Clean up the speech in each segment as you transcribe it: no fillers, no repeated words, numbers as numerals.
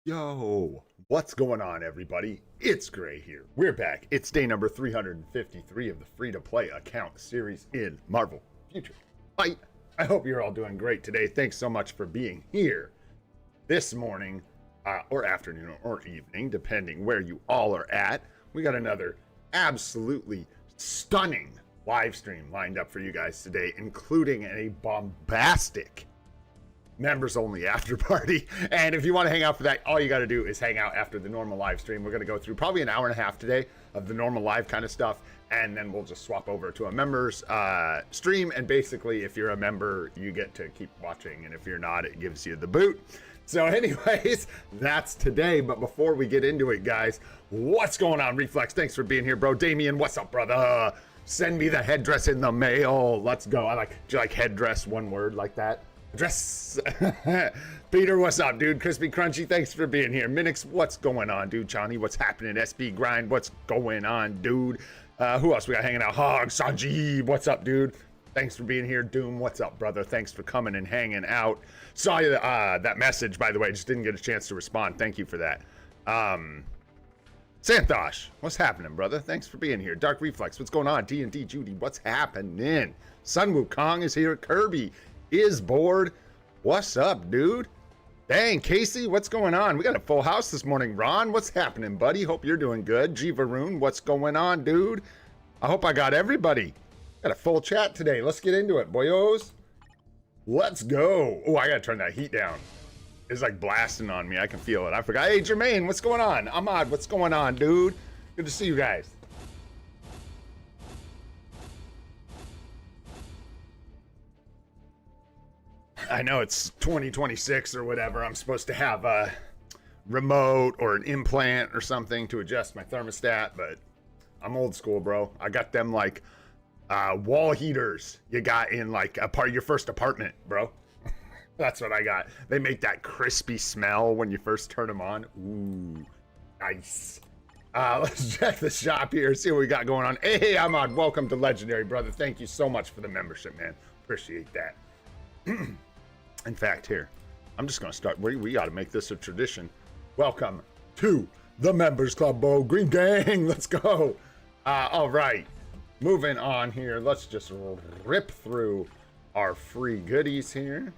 Yo, what's going on, everybody? It's Gray here. We're back. It's day number 353 of the free-to-play account series in Marvel Future Fight. I hope you're all doing great today. Thanks so much for being here this morning, or afternoon, or evening, depending where you all are at. We got another absolutely stunning live stream lined up for you guys today, including a bombastic members only after party. And if you want to hang out for that, all you got to do is hang out after the normal live stream. We're going to go through probably an hour and a half today of the normal live kind of stuff, and then we'll just swap over to a members stream. And basically, if you're a member, you get to keep watching, and if you're not, it gives you the boot. So anyways, that's today. But before we get into it, guys, what's going on? Reflex, thanks for being here, bro. Damien, what's up, brother? Send me the headdress in the mail. Let's go. Do you like headdress, one word like that? Dress. Peter, what's up, dude? Crispy Crunchy, thanks for being here. Minix, what's going on, dude? Johnny, what's happening? SB Grind, what's going on, dude? Who else we got hanging out? Hog, Sanjeev, what's up, dude? Thanks for being here. Doom, what's up, brother? Thanks for coming and hanging out. Saw you that message, by the way. Just didn't get a chance to respond. Thank you for that. Santhosh, what's happening, brother? Thanks for being here. Dark Reflex, what's going on? D&D Judy, what's happening? Sun Wukong is here. Kirby is bored. What's up, dude? Dang, Casey, what's going on? We got a full house this morning. Ron, what's happening, buddy? Hope you're doing good. Jivaroon, what's going on, dude? I hope I got everybody. Got a full chat today. Let's get into it, boyos. Let's go. Oh, I gotta turn that heat down. It's like blasting on me. I can feel it. I forgot. Hey, Jermaine, what's going on? Ahmad, what's going on, dude? Good to see you guys. I know it's 2026 or whatever. I'm supposed to have a remote or an implant or something to adjust my thermostat, but I'm old school, bro. I got them like wall heaters you got in like a part of your first apartment, bro. That's what I got. They make that crispy smell when you first turn them on. Ooh, nice. Let's check the shop here, see what we got going on. Hey, Ahmad, welcome to Legendary, brother. Thank you so much for the membership, man. Appreciate that. In fact, here, I'm just going to start. We got to make this a tradition. Welcome to the Members Club, Bo Green Gang. Let's go. All right. Moving on here. Let's just rip through our free goodies here.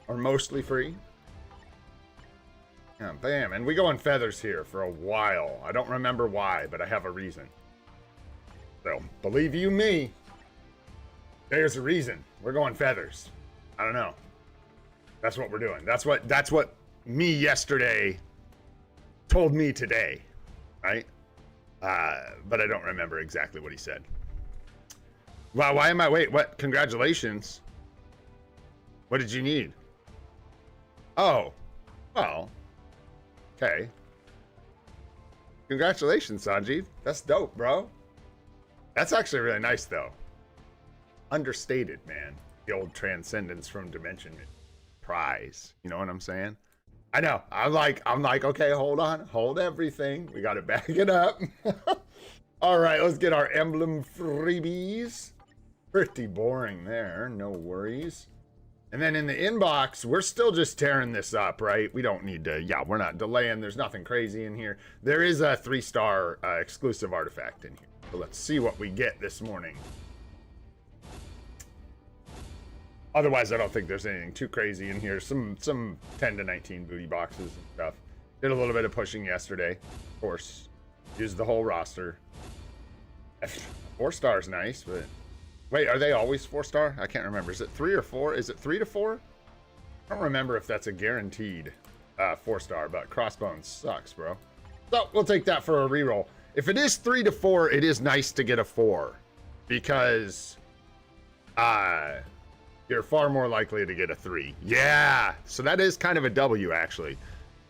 Or mostly free. Yeah, bam. And we go in feathers here for a while. I don't remember why, but I have a reason. So, believe you me, there's a reason. We're going feathers. I don't know. That's what we're doing. That's what me yesterday told me today, right? But I don't remember exactly what he said. Wow, why am I... Wait, what? Congratulations. What did you need? Oh. Well. Okay. Congratulations, Sanjeev. That's dope, bro. That's actually really nice, though. Understated, man. The old Transcendence from Dimension prize. You know what I'm saying? I know. I'm like, okay, hold on. Hold everything. We got to back it up. All right, let's get our emblem freebies. Pretty boring there. No worries. And then in the inbox, we're still just tearing this up, right? We don't need to, yeah, we're not delaying. There's nothing crazy in here. There is a 3-star exclusive artifact in here. So let's see what we get this morning. Otherwise, I don't think there's anything too crazy in here. Some 10 to 19 booty boxes and stuff. Did a little bit of pushing yesterday. Of course, used the whole roster. 4-star's nice, but... Wait, are they always 4-star? I can't remember. Is it 3 or 4? Is it 3 to 4? I don't remember if that's a guaranteed 4-star, but Crossbones sucks, bro. So, we'll take that for a reroll. If it is 3 to 4, it is nice to get a 4. Because... you're far more likely to get a 3. Yeah! So that is kind of a W, actually.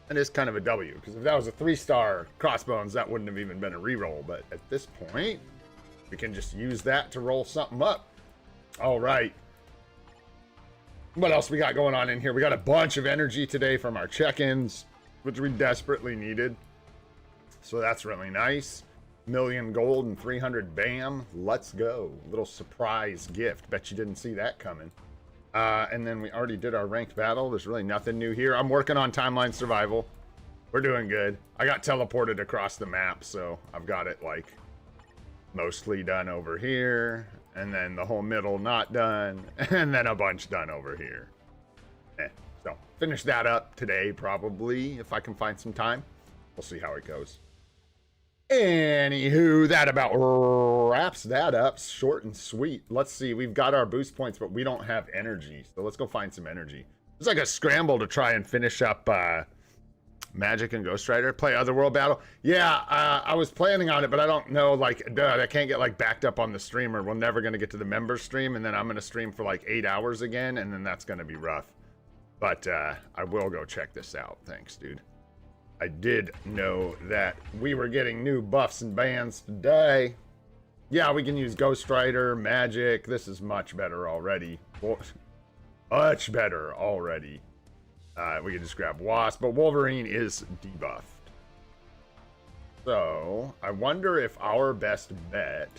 That is kind of a W. Because if that was a 3-star Crossbones, that wouldn't have even been a reroll. But at this point, we can just use that to roll something up. All right. What else we got going on in here? We got a bunch of energy today from our check-ins, which we desperately needed. So that's really nice. 1,000,000 gold and 300 BAM. Let's go. Little surprise gift. Bet you didn't see that coming. And then we already did our ranked battle. There's really nothing new here. I'm working on timeline survival. We're doing good. I got teleported across the map, so I've got it like mostly done over here, and then the whole middle not done, and then a bunch done over here. So finish that up today, probably, if I can find some time. We'll see how it goes. Anywho, that about wraps that up. Short and sweet. Let's see. We've got our boost points, but we don't have energy. So let's go find some energy. It's like a scramble to try and finish up Magic and Ghost Rider. Play Otherworld Battle. Yeah, I was planning on it, but I don't know. Like, I can't get like backed up on the streamer. We're never going to get to the member stream, and then I'm going to stream for like 8 hours again, and then that's going to be rough. But I will go check this out. Thanks, dude. I did know that we were getting new buffs and bans today. Yeah, we can use Ghost Rider, Magic. This is much better already. Much better already. We can just grab Wasp, but Wolverine is debuffed. So, I wonder if our best bet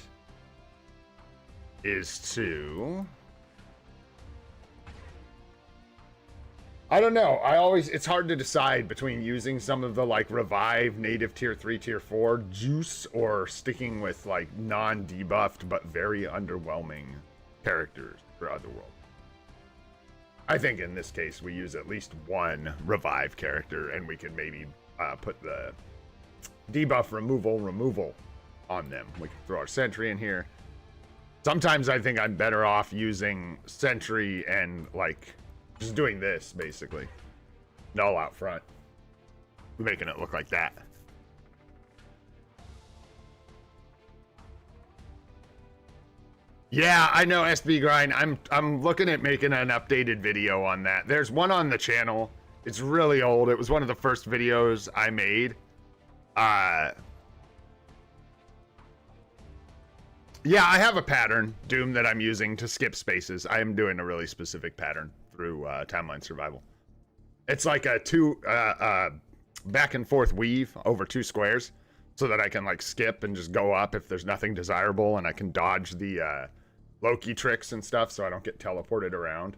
is to... I don't know. It's hard to decide between using some of the like revive native tier 3, tier 4 juice or sticking with like non-debuffed but very underwhelming characters for Otherworld. I think in this case we use at least one revive character, and we can maybe put the debuff removal on them. We can throw our sentry in here. Sometimes I think I'm better off using sentry and like just doing this, basically. Null out front. Making it look like that. Yeah, I know, SB Grind. I'm looking at making an updated video on that. There's one on the channel. It's really old. It was one of the first videos I made. Yeah, I have a pattern, Doom, that I'm using to skip spaces. I am doing a really specific pattern through timeline survival. It's like a back and forth weave over 2 squares so that I can like skip and just go up if there's nothing desirable, and I can dodge the Loki tricks and stuff so I don't get teleported around.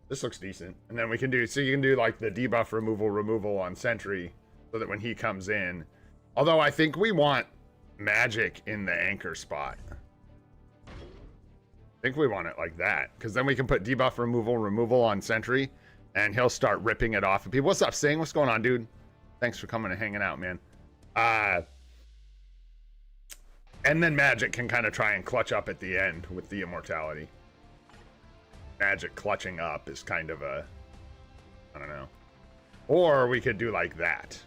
This looks decent. And then we can do, so you can do like the debuff removal on Sentry so that when he comes in, although I think we want Magic in the anchor spot. I think we want it like that, because then we can put debuff removal on Sentry, and he'll start ripping it off of people. What's up, Sing? What's going on, dude? Thanks for coming and hanging out, man. And then Magic can kind of try and clutch up at the end with the immortality. Magic clutching up is kind of a, I don't know. Or we could do like that.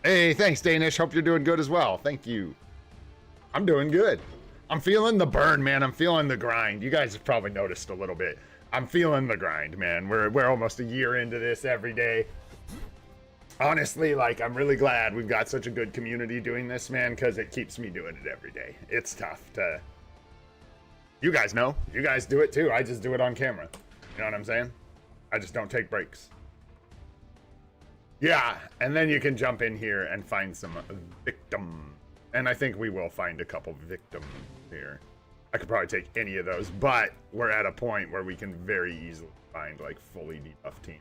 Hey, thanks, Danish. Hope you're doing good as well. Thank you. I'm doing good. I'm feeling the burn, man. I'm feeling the grind. You guys have probably noticed a little bit. I'm feeling the grind, man. We're almost a year into this every day. Honestly, like, I'm really glad we've got such a good community doing this, man, because it keeps me doing it every day. It's tough to... You guys know. You guys do it too. I just do it on camera. You know what I'm saying? I just don't take breaks. Yeah, and then you can jump in here and find some victim. And I think we will find a couple victims here. I could probably take any of those, but we're at a point where we can very easily find like fully debuffed team.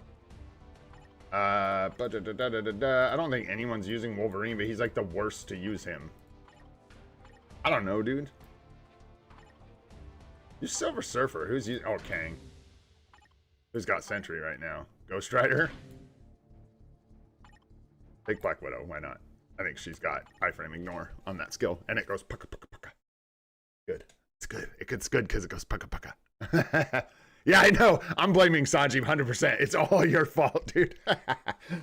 I don't think anyone's using Wolverine, but he's like the worst to use him. I don't know, dude. Use Silver Surfer. Who's using? Oh, Kang. Who's got Sentry right now? Ghost Rider? Take Black Widow. Why not? I think she's got Iframe Ignore on that skill, and it goes pucka pucka pucka. Good. It's good. It's good because it goes pucka pucka. Yeah, I know. I'm blaming Sanjeev 100%. It's all your fault, dude.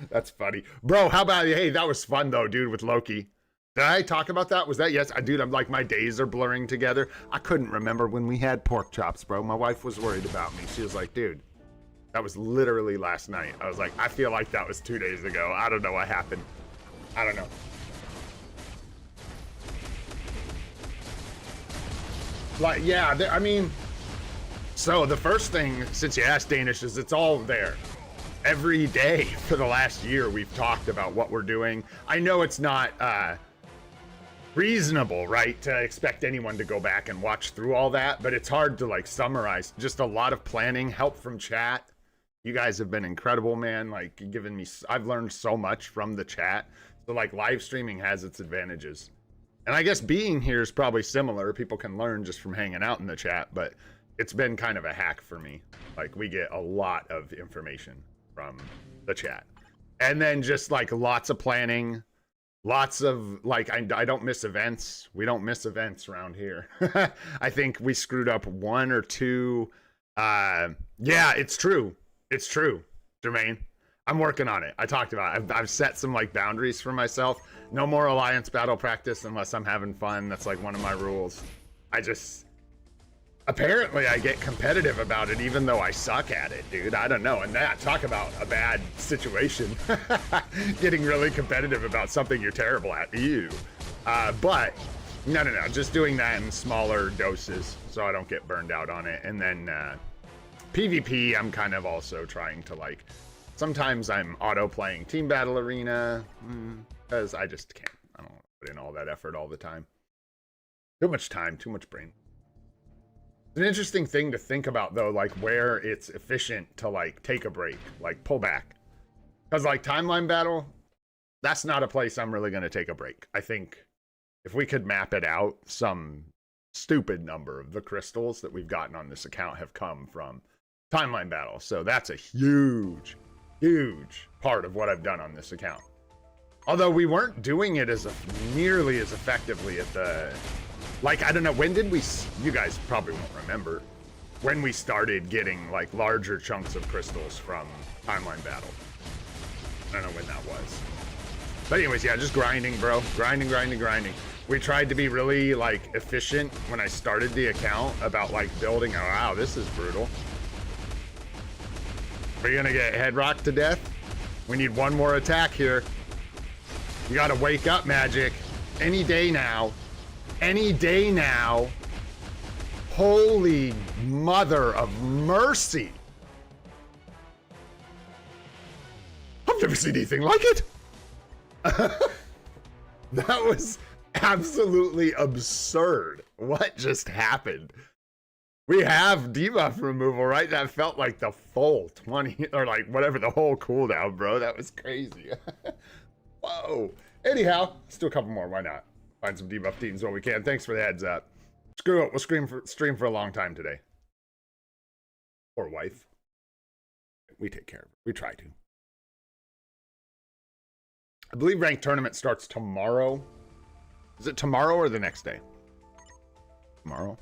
That's funny. Bro, how about, hey, that was fun though, dude, with Loki. Did I talk about that? Was that, yes? Dude, I'm like, my days are blurring together. I couldn't remember when we had pork chops, bro. My wife was worried about me. She was like, dude, that was literally last night. I was like, I feel like that was 2 days ago. I don't know what happened. I don't know. Like, yeah, I mean, so the first thing, since you asked, Danish, is it's all there. Every day for the last year, we've talked about what we're doing. I know it's not reasonable, right, to expect anyone to go back and watch through all that, but it's hard to like summarize. Just a lot of planning, help from chat. You guys have been incredible, man. Like giving me, I've learned so much from the chat. So like live streaming has its advantages. And I guess being here is probably similar. People can learn just from hanging out in the chat, but it's been kind of a hack for me. Like we get a lot of information from the chat. And then just like lots of planning, lots of like, I don't miss events. We don't miss events around here. I think we screwed up one or two. Yeah, it's true. It's true, Jermaine. I'm working on it. I talked about it. I've set some like boundaries for myself. No more alliance battle practice unless I'm having fun. That's like one of my rules. Apparently I get competitive about it even though I suck at it, dude. I don't know. And that, talk about a bad situation. Getting really competitive about something you're terrible at. Ew. But no. Just doing that in smaller doses so I don't get burned out on it. And then PvP, I'm kind of also trying to like, sometimes I'm auto-playing Team Battle Arena, because I just can't. I don't want to put in all that effort all the time. Too much time, too much brain. It's an interesting thing to think about, though, like where it's efficient to like take a break, like pull back. Because like Timeline Battle, that's not a place I'm really going to take a break. I think if we could map it out, some stupid number of the crystals that we've gotten on this account have come from Timeline Battle. So that's a huge part of what I've done on this account. Although we weren't doing it as nearly as effectively at the, like, I don't know, when did we, you guys probably won't remember, when we started getting like larger chunks of crystals from Timeline Battle. I don't know when that was. But anyways, yeah, just grinding, bro. Grinding. We tried to be really like efficient when I started the account about like building, oh, wow, this is brutal. We're gonna get head rocked to death. We need one more attack here. You gotta wake up, Magic. Any day now. Any day now. Holy mother of mercy. I've never seen anything like it. That was absolutely absurd. What just happened? We have debuff removal, right? That felt like the full 20 or like whatever, the whole cooldown, bro. That was crazy. Whoa. Anyhow, let's do a couple more. Why not? Find some debuff teams when we can. Thanks for the heads up. Screw it. We'll stream for a long time today. Poor wife. We take care of her. We try to. I believe ranked tournament starts tomorrow. Is it tomorrow or the next day? Tomorrow.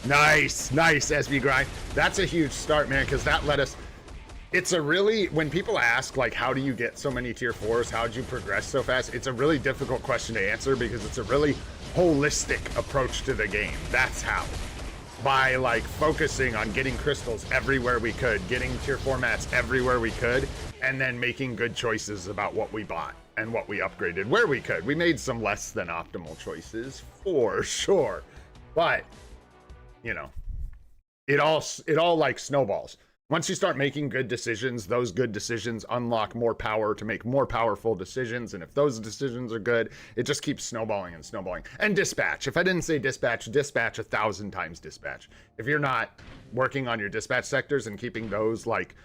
Nice, SB grind. That's a huge start, man, because that let us. It's a really, when people ask like, how do you get so many tier 4s? How did you progress so fast? It's a really difficult question to answer because it's a really holistic approach to the game. That's how. By like focusing on getting crystals everywhere we could, getting tier 4 mats everywhere we could, and then making good choices about what we bought and what we upgraded where we could. We made some less than optimal choices for sure, but you know, it all like snowballs. Once you start making good decisions, those good decisions unlock more power to make more powerful decisions. And if those decisions are good, it just keeps snowballing and snowballing. And dispatch. If I didn't say dispatch, dispatch 1,000 times dispatch. If you're not working on your dispatch sectors and keeping those like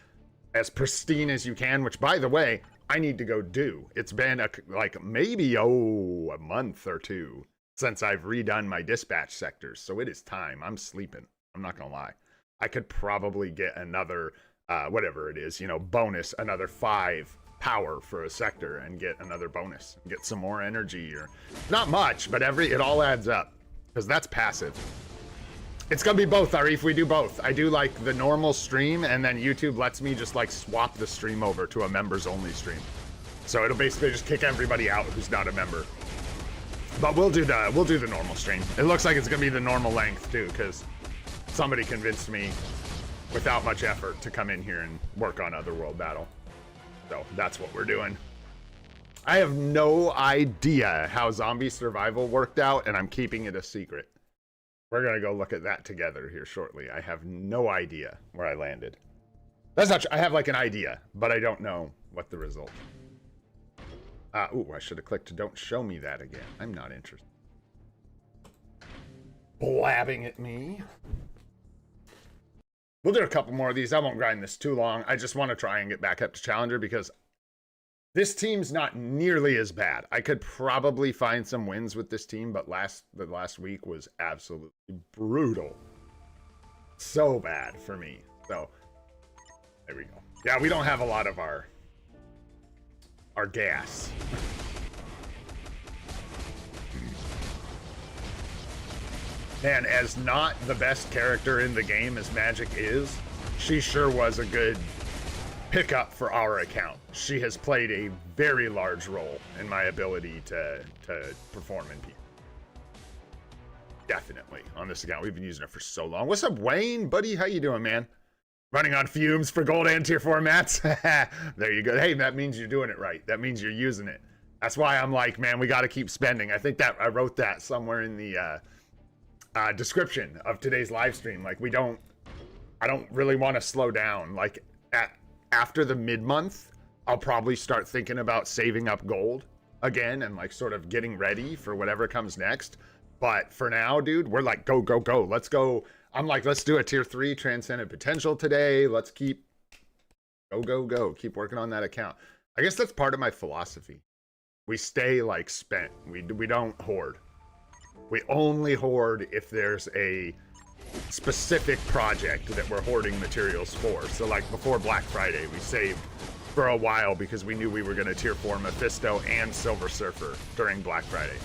as pristine as you can, which by the way, I need to go do. It's been like maybe, a month or two since I've redone my dispatch sectors. So it is time. I'm sleeping. I'm not going to lie. I could probably get another, whatever it is, bonus, another 5 power for a sector and get another bonus, get some more energy or not much, but it all adds up because that's passive. It's going to be both, Arif. We do both. I do like the normal stream and then YouTube lets me just like swap the stream over to a members only stream. So it'll basically just kick everybody out who's not a member. But we'll do the normal stream. It looks like it's going to be the normal length too because somebody convinced me without much effort to come in here and work on Otherworld Battle. So that's what we're doing. I have no idea how zombie survival worked out, and I'm keeping it a secret. We're going to go look at that together here shortly. I have no idea where I landed. That's not true. I have like an idea, but I don't know what the result. Ooh, I should have clicked don't show me that again. I'm not interested. Blabbing at me. We'll do a couple more of these. I won't grind this too long. I just want to try and get back up to Challenger because this team's not nearly as bad. I could probably find some wins with this team, but the last week was absolutely brutal. So bad for me. So, there we go. Yeah, we don't have a lot of our gas. And as not the best character in the game as Magic is, she sure was a good pickup for our account. She has played a very large role in my ability to perform in PvP. Definitely on this account. We've been using it for so long. What's up, Wayne? Buddy, how you doing, man? Running on fumes for gold and tier 4 mats. There you go. Hey, that means you're doing it right. That means you're using it. That's why I'm like, man, we got to keep spending. I think that I wrote that somewhere in the description of today's live stream. Like, I don't really want to slow down. Like, after the mid-month, I'll probably start thinking about saving up gold again and like sort of getting ready for whatever comes next. But for now, dude, we're like, go, go, go. Let's go. I'm like, let's do a tier 3 transcendent potential today. Let's keep go, go, go. Keep working on that account. I guess that's part of my philosophy. We stay like spent. We don't hoard. We only hoard if there's a specific project that we're hoarding materials for. So like before Black Friday, we saved for a while because we knew we were going to tier 4 Mephisto and Silver Surfer during Black Friday.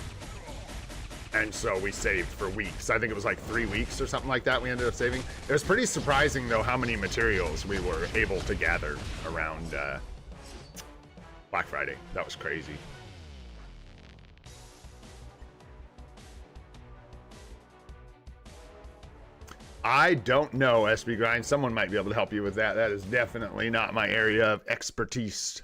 And so we saved for weeks. I think it was like 3 weeks or something like that we ended up saving. It was pretty surprising though how many materials we were able to gather around Black Friday. That was crazy. I don't know, SB Grind. Someone might be able to help you with that. That is definitely not my area of expertise.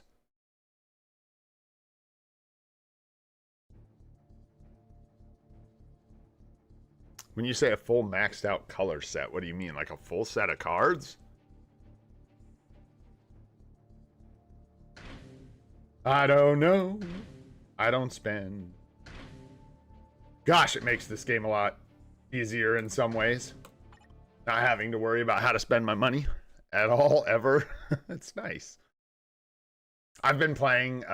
When you say a full maxed out color set, what do you mean? Like a full set of cards? I don't know. I don't spend. Gosh, it makes this game a lot easier in some ways. Not having to worry about how to spend my money at all, ever. It's nice. I've been playing,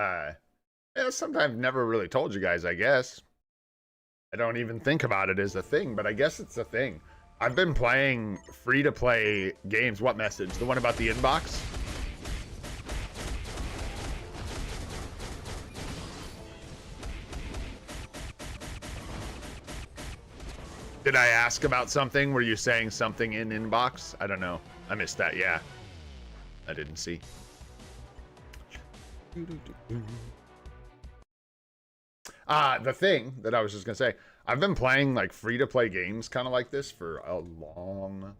something I've never really told you guys, I guess. I don't even think about it as a thing, but I guess it's a thing. I've been playing free-to-play games. What message? The one about the inbox? Did I ask about something? Were you saying something in inbox? I don't know. I missed that, yeah. I didn't see. The thing that I was just gonna say, I've been playing like free-to-play games kind of like this for a long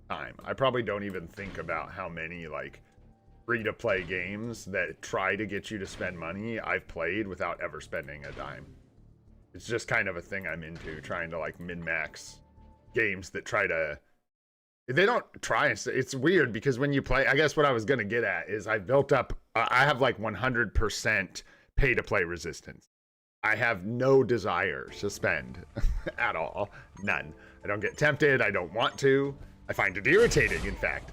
time. I probably don't even think about how many like free-to-play games that try to get you to spend money I've played without ever spending a dime. It's just kind of a thing I'm into, trying to like min-max games that try to... They don't try. It's weird because when you play... I guess what I was going to get at is I've built up... I have like 100% pay-to-play resistance. I have no desire to spend at all. None. I don't get tempted. I don't want to. I find it irritating, in fact.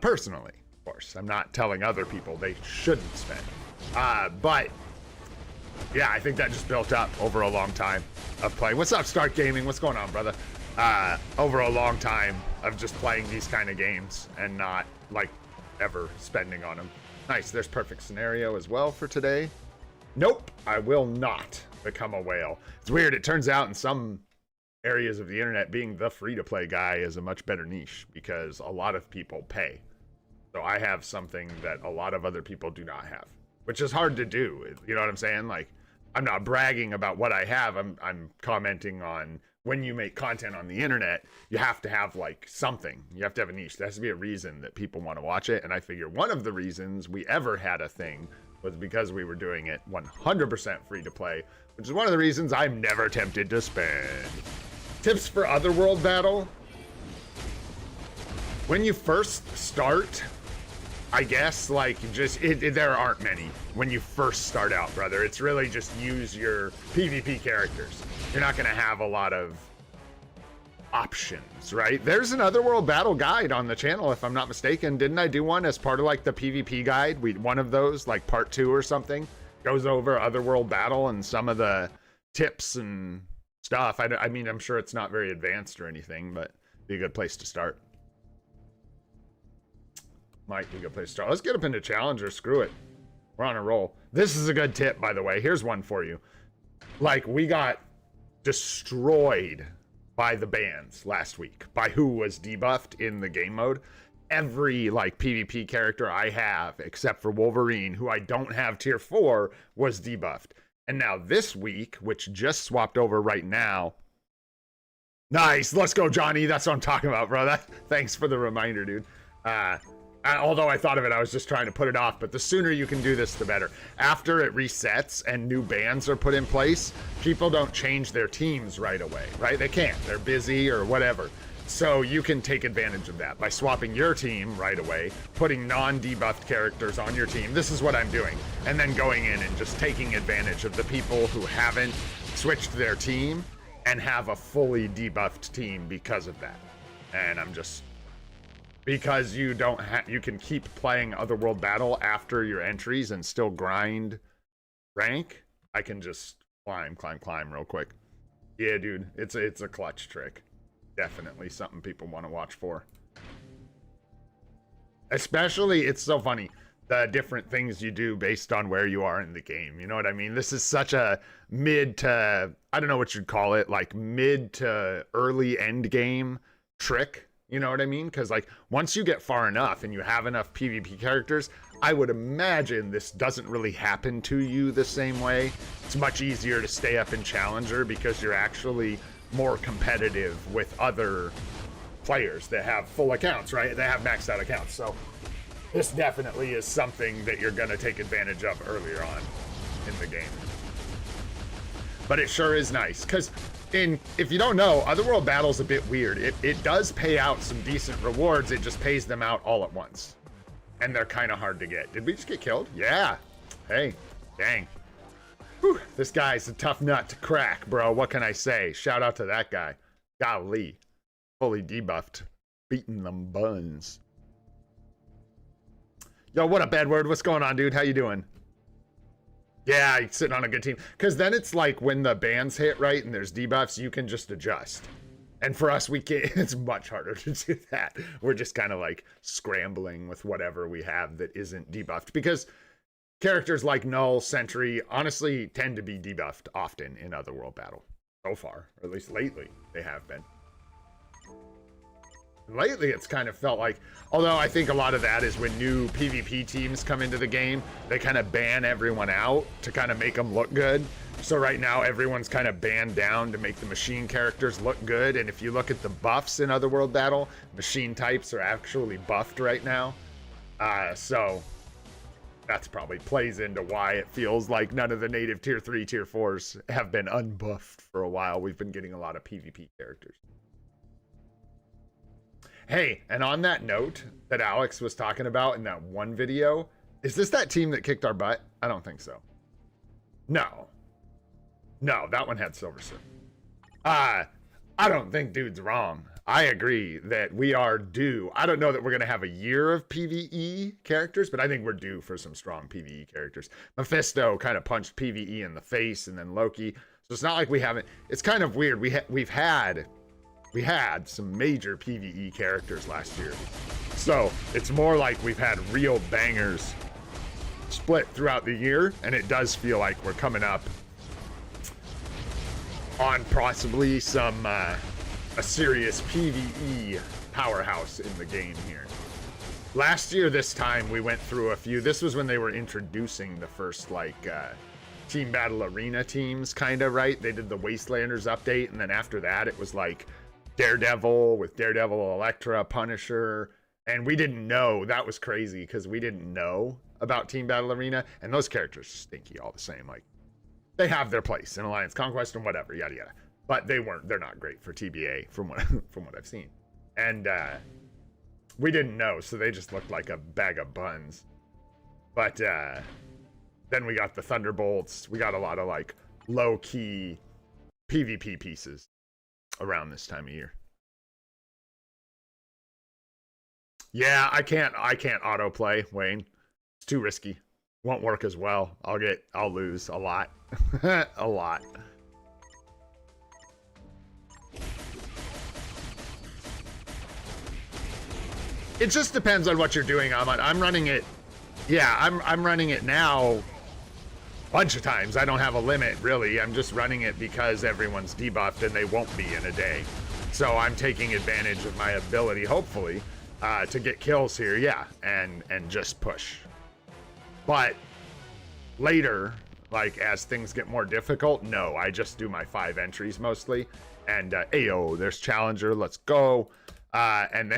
Personally, of course. I'm not telling other people they shouldn't spend. But... yeah, I think that just built up over a long time of playing. What's up, Start Gaming? What's going on, brother? Over a long time of just playing these kind of games and not, like, ever spending on them. Nice, there's perfect scenario as well for today. Nope, I will not become a whale. It's weird, it turns out in some areas of the internet, being the free-to-play guy is a much better niche because a lot of people pay. So I have something that a lot of other people do not have, which is hard to do. You know what I'm saying? Like, I'm not bragging about what I have. I'm commenting on when you make content on the internet, you have to have like something. You have to have a niche. There has to be a reason that people want to watch it. And I figure one of the reasons we ever had a thing was because we were doing it 100% free to play, which is one of the reasons I'm never tempted to spend. Tips for Otherworld Battle. When you first start, I guess, like, just, there aren't many when you first start out, brother. It's really just use your PvP characters. You're not going to have a lot of options, right? There's an Otherworld battle guide on the channel, if I'm not mistaken. Didn't I do one as part of, like, the PvP guide? One of those, like, part 2 or something, goes over Otherworld battle and some of the tips and stuff. I mean, I'm sure it's not very advanced or anything, but be a good place to start. Might be a good place to start. Let's get up into Challenger. Screw it. We're on a roll. This is a good tip, by the way. Here's one for you. Like, we got destroyed by the bans last week, by who was debuffed in the game mode. Every, like, PvP character I have, except for Wolverine, who I don't have tier 4, was debuffed. And now this week, which just swapped over right now. Nice. Let's go, Johnny. That's what I'm talking about, bro. Thanks for the reminder, dude. Although I thought of it, I was just trying to put it off, but the sooner you can do this, the better. After it resets and new bans are put in place, people don't change their teams right away, right? They can't. They're busy or whatever. So you can take advantage of that by swapping your team right away, putting non-debuffed characters on your team. This is what I'm doing. And then going in and just taking advantage of the people who haven't switched their team and have a fully debuffed team because of that. And I'm just... Because you don't you can keep playing Otherworld Battle after your entries and still grind rank. I can just climb real quick. Yeah, dude, it's a clutch trick. Definitely something people want to watch for. Especially, it's so funny, the different things you do based on where you are in the game. You know what I mean? This is such a mid to, I don't know what you'd call it, like mid to early end game trick. You know what I mean? Because, like, once you get far enough and you have enough PvP characters, I would imagine this doesn't really happen to you the same way. It's much easier to stay up in Challenger because you're actually more competitive with other players that have full accounts, right? They have maxed out accounts. So this definitely is something that you're going to take advantage of earlier on in the game. But it sure is nice because... if you don't know, Otherworld Battle's a bit weird. It does pay out some decent rewards. It just pays them out all at once. And they're kind of hard to get. Did we just get killed? Yeah. Hey, dang. Whew, this guy's a tough nut to crack, bro. What can I say? Shout out to that guy. Golly. Fully debuffed. Beating them buns. Yo, what up, Edward? What's going on, dude? How you doing? Yeah, sitting on a good team. Because then it's like when the bans hit, right, and there's debuffs, you can just adjust. And for us, we can't. It's much harder to do that. We're just kind of like scrambling with whatever we have that isn't debuffed. Because characters like Null, Sentry, honestly tend to be debuffed often in Otherworld Battle. So far, or at least lately, they have been. Lately, it's kind of felt like, although I think a lot of that is when new PvP teams come into the game, they kind of ban everyone out to kind of make them look good. So right now, everyone's kind of banned down to make the machine characters look good. And if you look at the buffs in Otherworld Battle, machine types are actually buffed right now. So that's probably plays into why it feels like none of the native tier 3, tier 4s have been unbuffed for a while. We've been getting a lot of PvP characters. Hey, and on that note that Alex was talking about in that one video, is this that team that kicked our butt? I don't think so. No. No, that one had Silver Surfer. I don't think dude's wrong. I agree that we are due. I don't know that we're going to have a year of PvE characters, but I think we're due for some strong PvE characters. Mephisto kind of punched PvE in the face, and then Loki. So it's not like we haven't. It's kind of weird. We had some major PvE characters last year. So it's more like we've had real bangers split throughout the year, and it does feel like we're coming up on possibly some a serious PvE powerhouse in the game here. Last year, this time, we went through a few. This was when they were introducing the first, like, Team Battle Arena teams, kind of, right? They did the Wastelanders update, and then after that, it was like Daredevil with Daredevil, Elektra, Punisher, and we didn't know. That was crazy because we didn't know about Team Battle Arena, and those characters are stinky all the same. Like, they have their place in Alliance Conquest and whatever, yada yada, but they're not great for TBA from what I've seen. And we didn't know, so they just looked like a bag of buns. But then we got the Thunderbolts. We got a lot of like low-key PvP pieces around this time of year. Yeah, I can't autoplay, Wayne. It's too risky. Won't work as well. I'll lose a lot. A lot. It just depends on what you're doing, Ahmad. I'm running it. Yeah, I'm running it now a bunch of times. I don't have a limit, really. I'm just running it because everyone's debuffed and they won't be in a day. So I'm taking advantage of my ability, hopefully, to get kills here, yeah, and just push. But later, like as things get more difficult, no, I just do my 5 entries mostly. And ayo, there's Challenger, let's go. And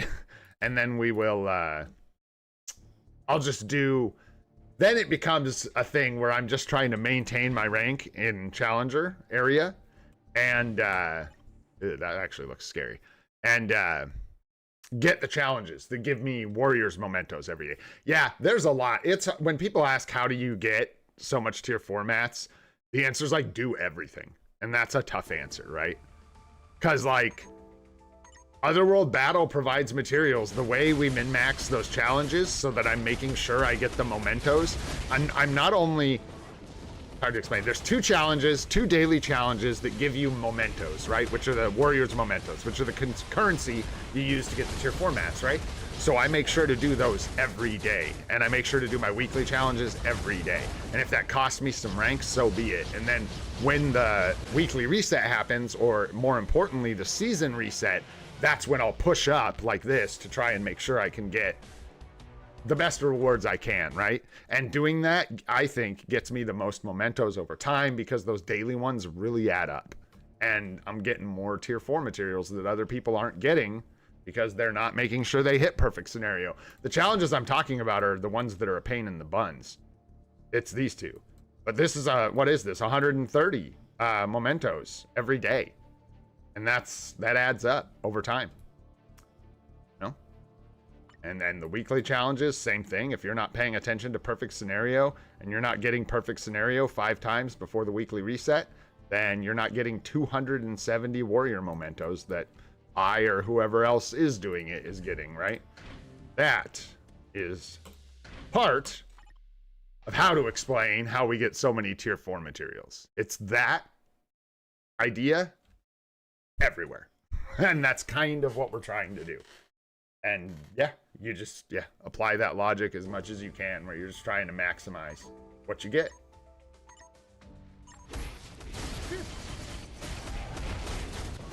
then we will I'll just do, then it becomes a thing where I'm just trying to maintain my rank in Challenger area. And that actually looks scary. And get the challenges that give me Warriors mementos every day. Yeah, there's a lot. It's when people ask how do you get so much tier 4 mats, the answer is like do everything. And that's a tough answer, right? Because like Otherworld Battle provides materials. The way we min-max those challenges so that I'm making sure I get the mementos. I'm not only, hard to explain, there's 2 challenges, 2 daily challenges that give you mementos, right? Which are the Warriors mementos, which are the currency you use to get the tier 4 mats, right? So I make sure to do those every day. And I make sure to do my weekly challenges every day. And if that costs me some ranks, so be it. And then when the weekly reset happens, or more importantly, the season reset, that's when I'll push up like this to try and make sure I can get the best rewards I can, right? And doing that, I think, gets me the most mementos over time because those daily ones really add up. And I'm getting more tier 4 materials that other people aren't getting because they're not making sure they hit perfect scenario. The challenges I'm talking about are the ones that are a pain in the buns. It's these 2. But this is what is this? 130 mementos every day. And that adds up over time. You know? And then the weekly challenges, same thing. If you're not paying attention to perfect scenario and you're not getting perfect scenario 5 times before the weekly reset, then you're not getting 270 warrior mementos that I or whoever else is doing it is getting, right? That is part of how to explain how we get so many tier 4 materials. It's that idea everywhere. And that's kind of what we're trying to do. And yeah, you just, apply that logic as much as you can, where you're just trying to maximize what you get.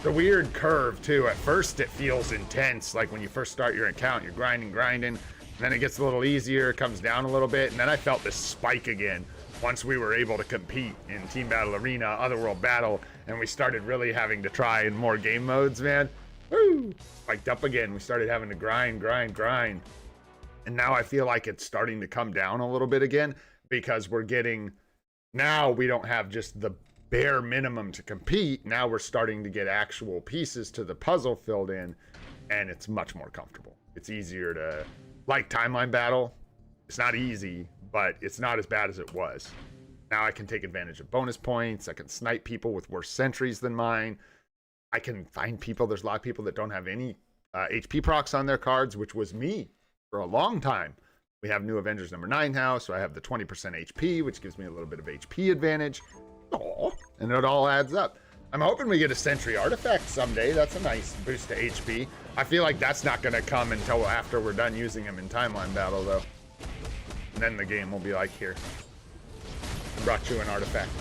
The weird curve too. At first it feels intense, like when you first start your account, you're grinding, and then it gets a little easier, it comes down a little bit, and then I felt this spike again once we were able to compete in Team Battle Arena, Otherworld Battle, and we started really having to try in more game modes, man. Woo! Spiked up again. We started having to grind. And now I feel like it's starting to come down a little bit again because we're getting, now we don't have just the bare minimum to compete. Now we're starting to get actual pieces to the puzzle filled in, and it's much more comfortable. It's easier to, like Timeline Battle, it's not easy, but it's not as bad as it was. Now I can take advantage of bonus points. I can snipe people with worse sentries than mine. I can find people. There's a lot of people that don't have any HP procs on their cards, which was me for a long time. We have new Avengers number 9 now, so I have the 20% HP, which gives me a little bit of HP advantage. Aww. And it all adds up. I'm hoping we get a Sentry artifact someday. That's a nice boost to HP. I feel like that's not going to come until after we're done using them in Timeline Battle, though. And then the game will be like, here, I brought you an artifact.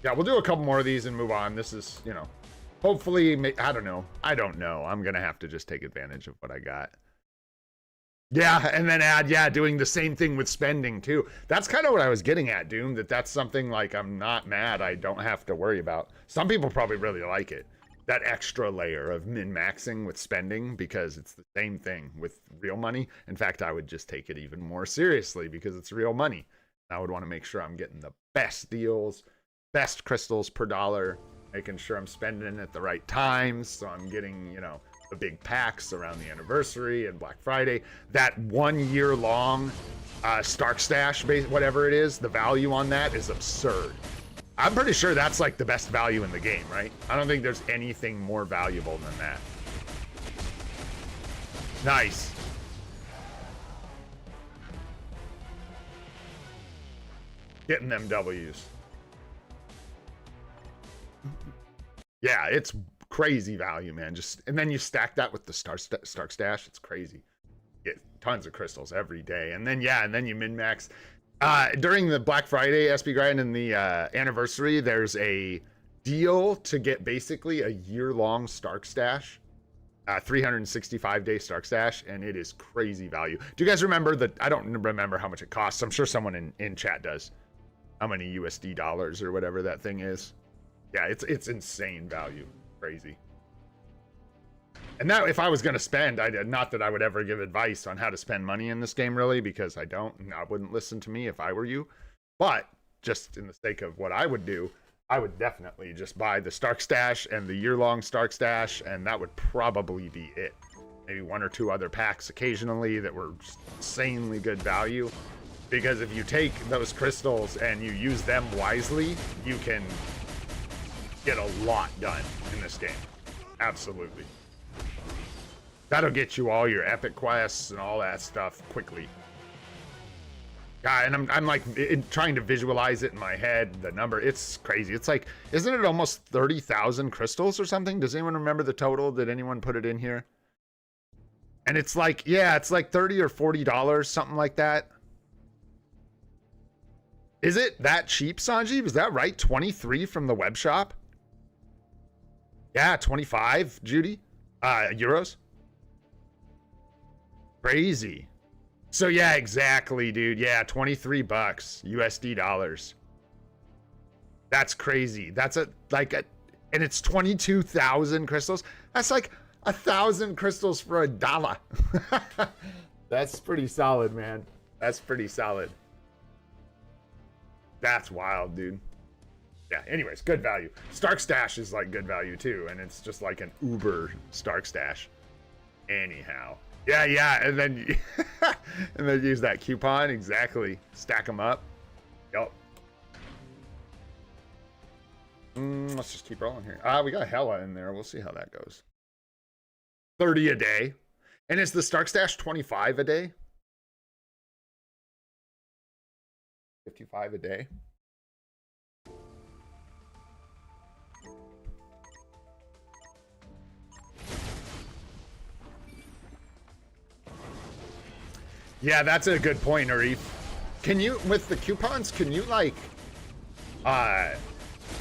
Yeah, we'll do a couple more of these and move on. This is, you know, hopefully, I don't know. I'm going to have to just take advantage of what I got. Yeah, and then add, doing the same thing with spending, too. That's kind of what I was getting at, Doom, that's something like I'm not mad. I don't have to worry about. Some people probably really like it. That extra layer of min-maxing with spending, because it's the same thing with real money. In fact, I would just take it even more seriously because it's real money. I would want to make sure I'm getting the best deals, best crystals per dollar, making sure I'm spending at the right times, so I'm getting, you know, the big packs around the anniversary and Black Friday. That 1 year long Stark Stash, whatever it is, the value on that is absurd. I'm pretty sure that's like the best value in the game, right? I don't think there's anything more valuable than that. Nice. Getting them W's. Yeah, it's crazy value, man. Just, and then you stack that with the Stark Stash. It's crazy. Get tons of crystals every day. And then, yeah, and then you min-max. During the Black Friday SB grind and the anniversary, there's a deal to get basically a year-long Stark Stash. 365-day Stark Stash, and it is crazy value. Do you guys remember that? I don't remember how much it costs. I'm sure someone in chat does. How many USD dollars or whatever that thing is. Yeah, it's insane value. Crazy. And now, if I was going to spend, not that I would ever give advice on how to spend money in this game, really, because I don't, and I wouldn't listen to me if I were you. But just in the sake of what I would do, I would definitely just buy the Stark Stash and the year-long Stark Stash, and that would probably be it. Maybe one or two other packs occasionally that were just insanely good value. Because if you take those crystals and you use them wisely, you can get a lot done in this game. Absolutely. That'll get you all your epic quests and all that stuff quickly. And I'm like trying to visualize it in my head, the number. It's crazy. It's like, isn't it almost 30,000 crystals or something? Does anyone remember the total? Did anyone put it in here? And it's like, yeah, it's like $30 or $40, something like that. Is it that cheap, Sanjeev? Is that right? 23 from the web shop? Yeah, 25, Judy. Euros. Crazy. So yeah, exactly, dude. Yeah, 23 bucks USD dollars. That's crazy. That's and it's 22,000 crystals. That's like 1,000 crystals for $1. That's pretty solid, man. That's pretty solid. That's wild, dude. Yeah, anyways, good value. Stark Stash is like good value too, and it's just like an uber Stark Stash. Anyhow. Yeah, and then and then use that coupon, exactly. Stack them up. Yup. Let's just keep rolling here. We got Hella in there. We'll see how that goes. 30 a day. And is the Stark Stash 25 a day? 55 a day? Yeah, that's a good point, Arif. Can you, with the coupons, can you like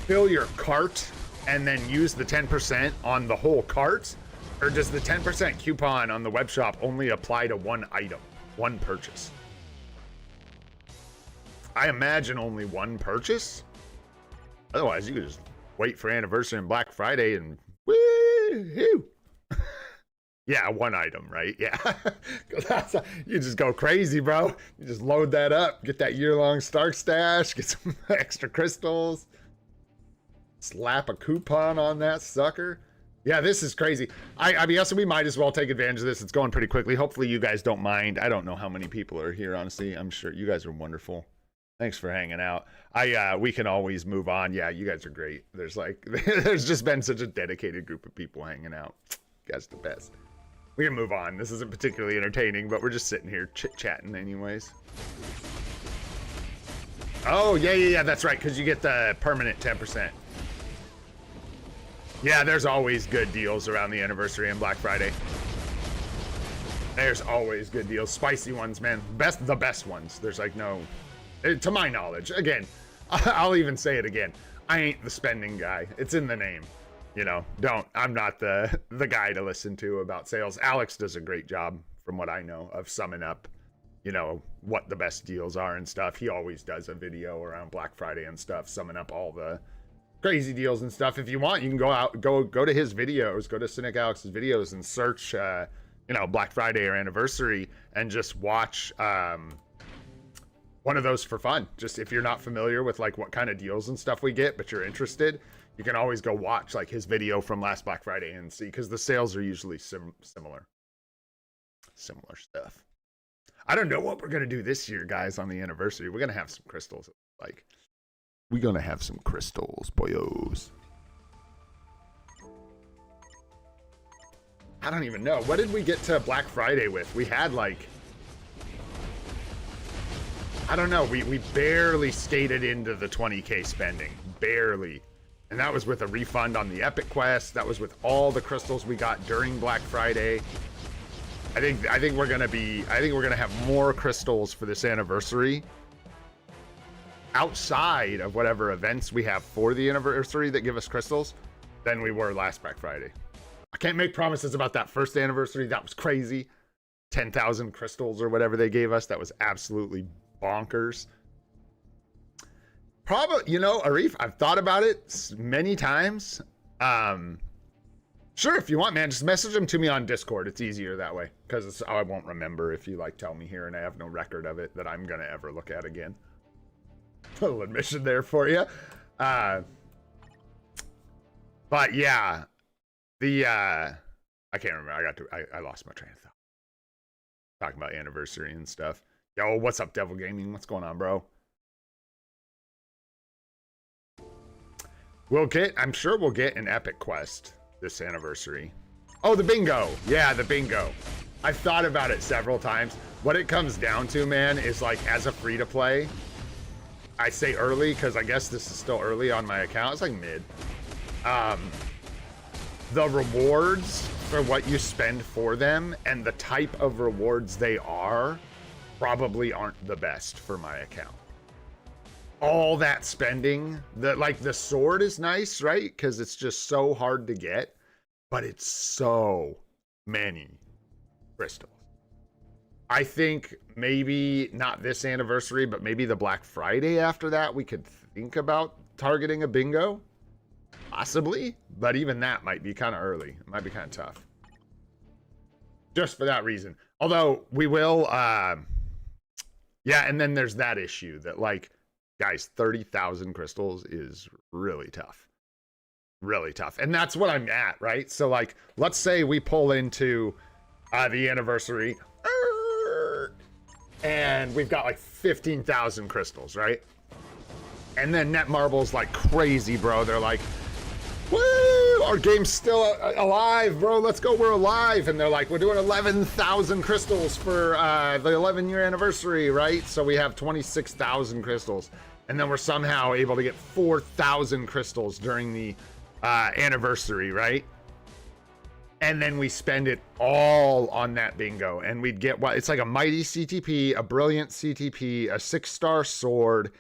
fill your cart and then use the 10% on the whole cart? Or does the 10% coupon on the web shop only apply to one item, one purchase? I imagine only one purchase. Otherwise, you could just wait for anniversary and Black Friday and woo-hoo. Yeah, one item, right? Yeah. You just go crazy, bro. You just load that up, get that year-long Stark Stash, get some extra crystals, slap a coupon on that sucker. Yeah, this is crazy. I mean, also, we might as well take advantage of this. It's going pretty quickly. Hopefully, you guys don't mind. I don't know how many people are here, honestly. I'm sure you guys are wonderful. Thanks for hanging out. We can always move on. Yeah, you guys are great. There's like, there's just been such a dedicated group of people hanging out. You guys are the best. We can move on. This isn't particularly entertaining, but we're just sitting here chit-chatting anyways. Oh, yeah, that's right, because you get the permanent 10%. Yeah, there's always good deals around the anniversary and Black Friday. There's always good deals. Spicy ones, man. The best ones. There's like no... To my knowledge. Again, I'll even say it again. I ain't the spending guy. It's in the name. You know, I'm not the guy to listen to about sales. Alex does a great job, from what I know, of summing up, you know, what the best deals are and stuff. He always does a video around Black Friday and stuff, summing up all the crazy deals and stuff. If you want, you can go to his videos, go to Cynic Alex's videos and search, you know, Black Friday or anniversary and just watch one of those for fun. Just if you're not familiar with like what kind of deals and stuff we get, but you're interested, You can always go watch like his video from last Black Friday and see, because the sales are usually similar stuff. I don't know what we're gonna do this year, guys, on the anniversary. We're gonna have some crystals. Like, we're gonna have some crystals, boyos. I don't even know. What did we get to Black Friday with? We had like, I don't know. We barely skated into the 20K spending. Barely. And that was with a refund on the Epic Quest. That was with all the crystals we got during Black Friday. I think we're gonna have more crystals for this anniversary outside of whatever events we have for the anniversary that give us crystals than we were last Black Friday. I can't make promises about that first anniversary. That was crazy. 10,000 crystals or whatever they gave us. That was absolutely bonkers. Probably, you know, Arif, I've thought about it many times. Sure, if you want, man, just message them to me on Discord. It's easier that way, because I won't remember if you like tell me here, and I have no record of it that I'm gonna ever look at again. Little admission there for you. But yeah, I can't remember. I lost my train of thought. Talking about anniversary and stuff. Yo, what's up, Devil Gaming? What's going on, bro? I'm sure we'll get an Epic Quest this anniversary. Oh, the bingo. Yeah, the bingo. I've thought about it several times. What it comes down to, man, is like, as a free-to-play, I say early because I guess this is still early on my account. It's like mid. The rewards for what you spend for them and the type of rewards they are probably aren't the best for my account. All that spending, the sword is nice, right? Because it's just so hard to get, but it's so many crystals. I think maybe not this anniversary, but maybe the Black Friday after that, we could think about targeting a bingo. Possibly, but even that might be kind of early. It might be kind of tough. Just for that reason. Although we will, yeah, and then there's that issue that, like, guys, 30,000 crystals is really tough. Really tough. And that's what I'm at, right? So, like, let's say we pull into the anniversary, and we've got like 15,000 crystals, right? And then Netmarble's like crazy, bro. They're like, woo, our game's still alive, bro. Let's go, we're alive. And they're like, we're doing 11,000 crystals for the 11-year anniversary, right? So we have 26,000 crystals. And then we're somehow able to get 4,000 crystals during the anniversary, right? And then we spend it all on that bingo. And we'd get what? It's like a mighty CTP, a brilliant CTP, a 6-star sword,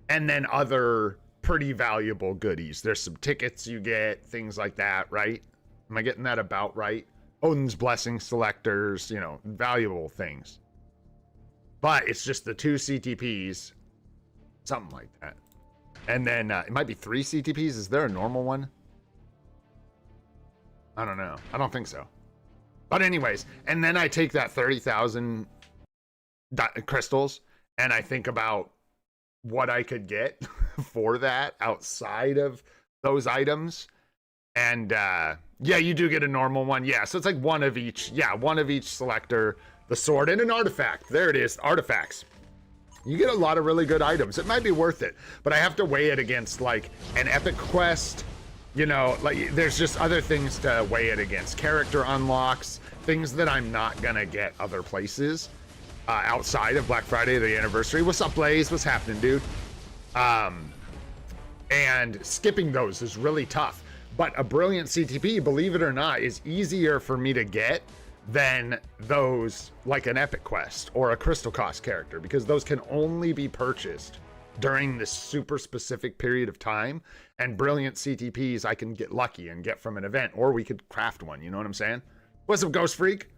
and then other pretty valuable goodies. There's some tickets you get, things like that, right? Am I getting that about right? Odin's Blessing selectors, you know, valuable things. But it's just the 2 CTPs, something like that. And then it might be 3 CTPs. Is there a normal one? I don't know. I don't think so. But anyways, and then I take that 30,000 crystals and I think about what I could get for that outside of those items. And yeah, you do get a normal one. Yeah, so it's like one of each. Yeah, one of each selector, the sword, and an artifact. There it is, artifacts. You get a lot of really good items. It might be worth it, but I have to weigh it against like an epic quest. You know, like there's just other things to weigh it against. Character unlocks, things that I'm not gonna get other places outside of Black Friday, the anniversary. What's up, Blaze? What's happening, dude? And skipping those is really tough. But a brilliant CTP, believe it or not, is easier for me to get than those like an epic quest or a crystal cost character, because those can only be purchased during this super specific period of time. And brilliant CTPs I can get lucky and get from an event, or we could craft one. You know what I'm saying? What's up, Ghost Freak?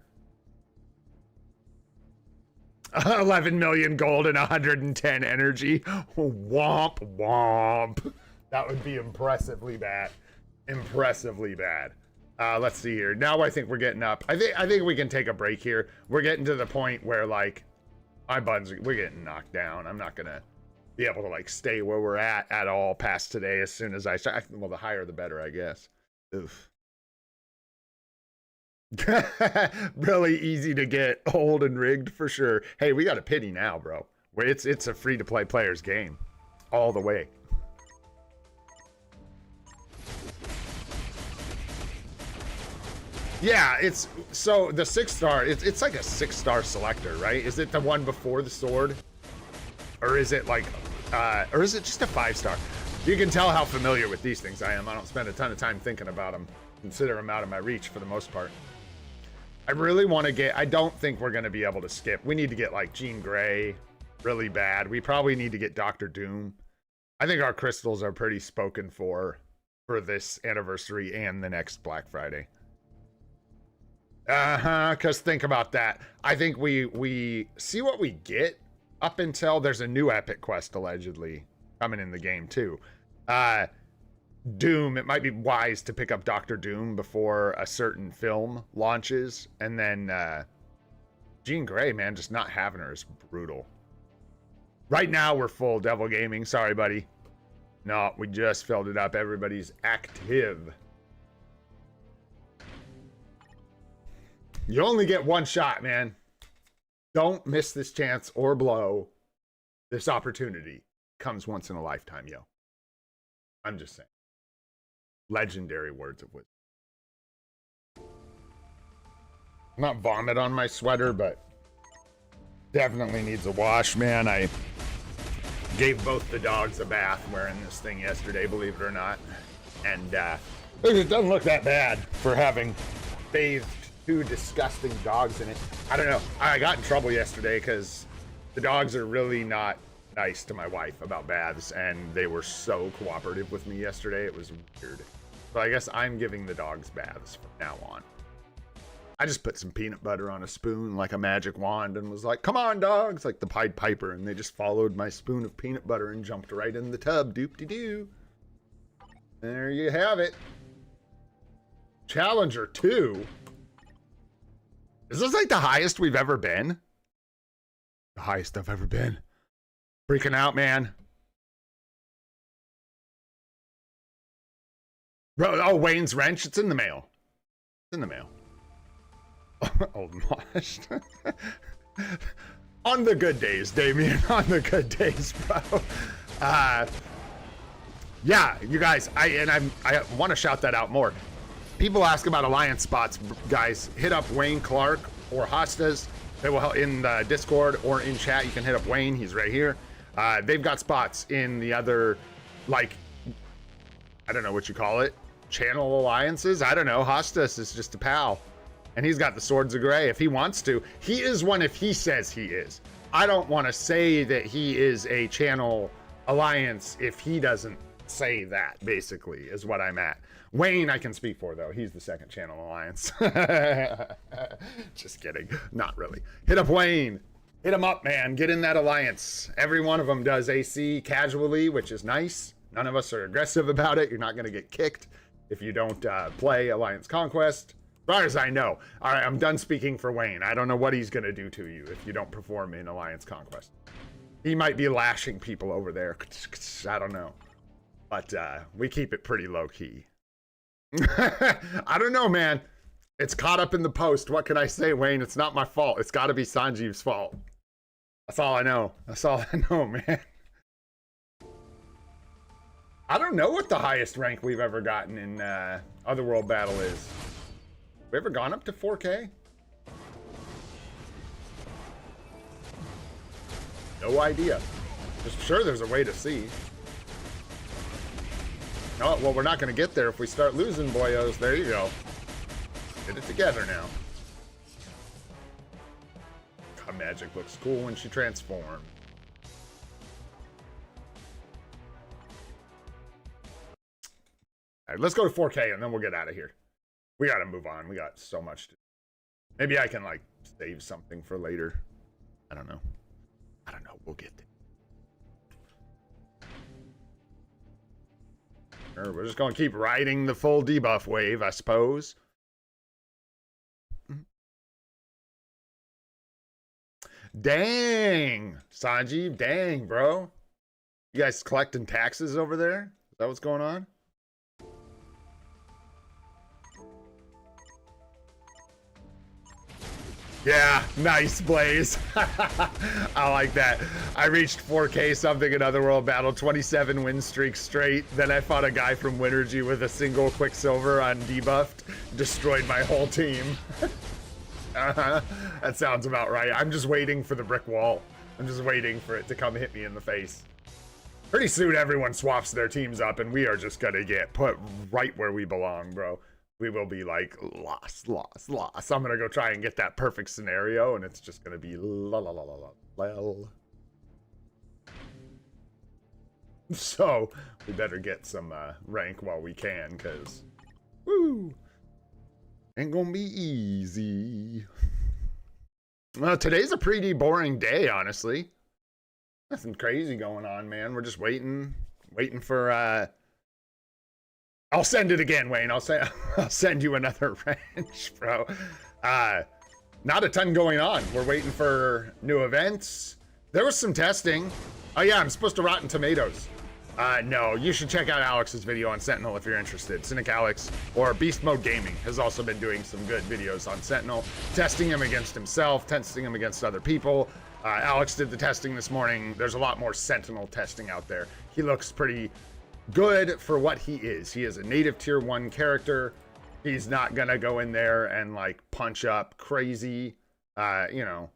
11 million gold and 110 energy. Womp womp. That would be impressively bad. Impressively bad. Let's see here. Now I think we're getting up. I think we can take a break here. We're getting to the point where like my buttons, we're getting knocked down. I'm not gonna be able to like stay where we're at all past today as soon as I start. Well, the higher the better, I guess. Oof. Really easy to get old and rigged for sure. Hey, we got a pity now, bro. It's a free to play player's game all the way. Yeah, it's so the 6-star, it's like a 6-star selector, right? Is it the one before the sword? Or is it like or is it just a 5-star? You can tell how familiar with these things I am. I don't spend a ton of time thinking about them. Consider them out of my reach for the most part. I really want to get, I don't think we're going to be able to skip. We need to get like Jean Grey really bad. We probably need to get Dr. Doom. I think our crystals are pretty spoken for this anniversary and the next Black Friday. Because think about that. I think we see what we get up until there's a new epic quest allegedly coming in the game too. Doom, it might be wise to pick up Dr. Doom before a certain film launches. And then Jean Grey, man, just not having her is brutal. Right now we're full Devil Gaming. Sorry, buddy. No, we just filled it up. Everybody's active. You only get one shot, man. Don't miss this chance or blow. This opportunity comes once in a lifetime, yo. I'm just saying. Legendary words of wisdom. Not vomit on my sweater, but definitely needs a wash, man. I gave both the dogs a bath wearing this thing yesterday, believe it or not. And it doesn't look that bad for having bathed 2 disgusting dogs in it. I don't know. I got in trouble yesterday because the dogs are really not nice to my wife about baths, and they were so cooperative with me yesterday. It was weird. So I guess I'm giving the dogs baths from now on. I just put some peanut butter on a spoon like a magic wand and was like, come on, dogs, like the Pied Piper, and they just followed my spoon of peanut butter and jumped right in the tub. Doop-de-doo. There you have it. Challenger 2. Is this like the highest we've ever been? The highest I've ever been. Freaking out, man. Bro, oh, Wayne's Wrench. It's in the mail. It's in the mail. Old Mosh. On the good days, Damien. On the good days, bro. Yeah, you guys, I want to shout that out more. People ask about alliance spots, guys. Hit up Wayne Clark or Hostas. They will help in the Discord or in chat. You can hit up Wayne. He's right here. They've got spots in the other, like, I don't know what you call it, channel alliances. I don't know. Hostas is just a pal. And he's got the Swords of Grey if he wants to. He is one if he says he is. I don't want to say that he is a channel alliance if he doesn't say that, basically, is what I'm at. Wayne, I can speak for, though. He's the second channel alliance. Just kidding. Not really. Hit up Wayne. Hit him up, man. Get in that alliance. Every one of them does AC casually, which is nice. None of us are aggressive about it. You're not going to get kicked if you don't play Alliance Conquest. As far as I know. All right, I'm done speaking for Wayne. I don't know what he's going to do to you if you don't perform in Alliance Conquest. He might be lashing people over there. I don't know. But we keep it pretty low-key. I don't know, man. It's caught up in the post. What can I say, Wayne? It's not my fault. It's got to be Sanjeev's fault. That's all I know. That's all I know, man. I don't know what the highest rank we've ever gotten in Otherworld Battle is. We ever gone up to 4K? No idea. Just sure there's a way to see. No, well, we're not going to get there if we start losing, boyos. There you go. Get it together now. God, magic looks cool when she transforms. All right, let's go to 4K and then we'll get out of here. We got to move on. We got so much to do. Maybe I can, like, save something for later. I don't know. I don't know. We'll get there. We're just going to keep riding the full debuff wave, I suppose. Dang, Sanjeev. Dang, bro. You guys collecting taxes over there? Is that what's going on? Yeah, nice, Blaze. I like that. I reached 4K something in Otherworld Battle, 27 win streak straight. Then I fought a guy from Wintergy with a single Quicksilver on Debuffed. Destroyed my whole team. That sounds about right. I'm just waiting for the brick wall. I'm just waiting for it to come hit me in the face. Pretty soon everyone swaps their teams up and we are just gonna get put right where we belong, bro. We will be like, lost. I'm gonna go try and get that perfect scenario, and it's just gonna be la la la la la well. So we better get some rank while we can, cause woo, ain't gonna be easy. Well, today's a pretty boring day, honestly. Nothing crazy going on, man. We're just waiting for I'll send it again, Wayne. I'll send you another wrench, bro. Not a ton going on. We're waiting for new events. There was some testing. Oh yeah, I'm supposed to Rotten Tomatoes. No, you should check out Alex's video on Sentinel if you're interested. Cynic Alex or Beast Mode Gaming has also been doing some good videos on Sentinel, testing him against himself, testing him against other people. Alex did the testing this morning. There's a lot more Sentinel testing out there. He looks pretty good for what he is. He is a native tier 1 character. He's not gonna go in there and like punch up crazy, you know,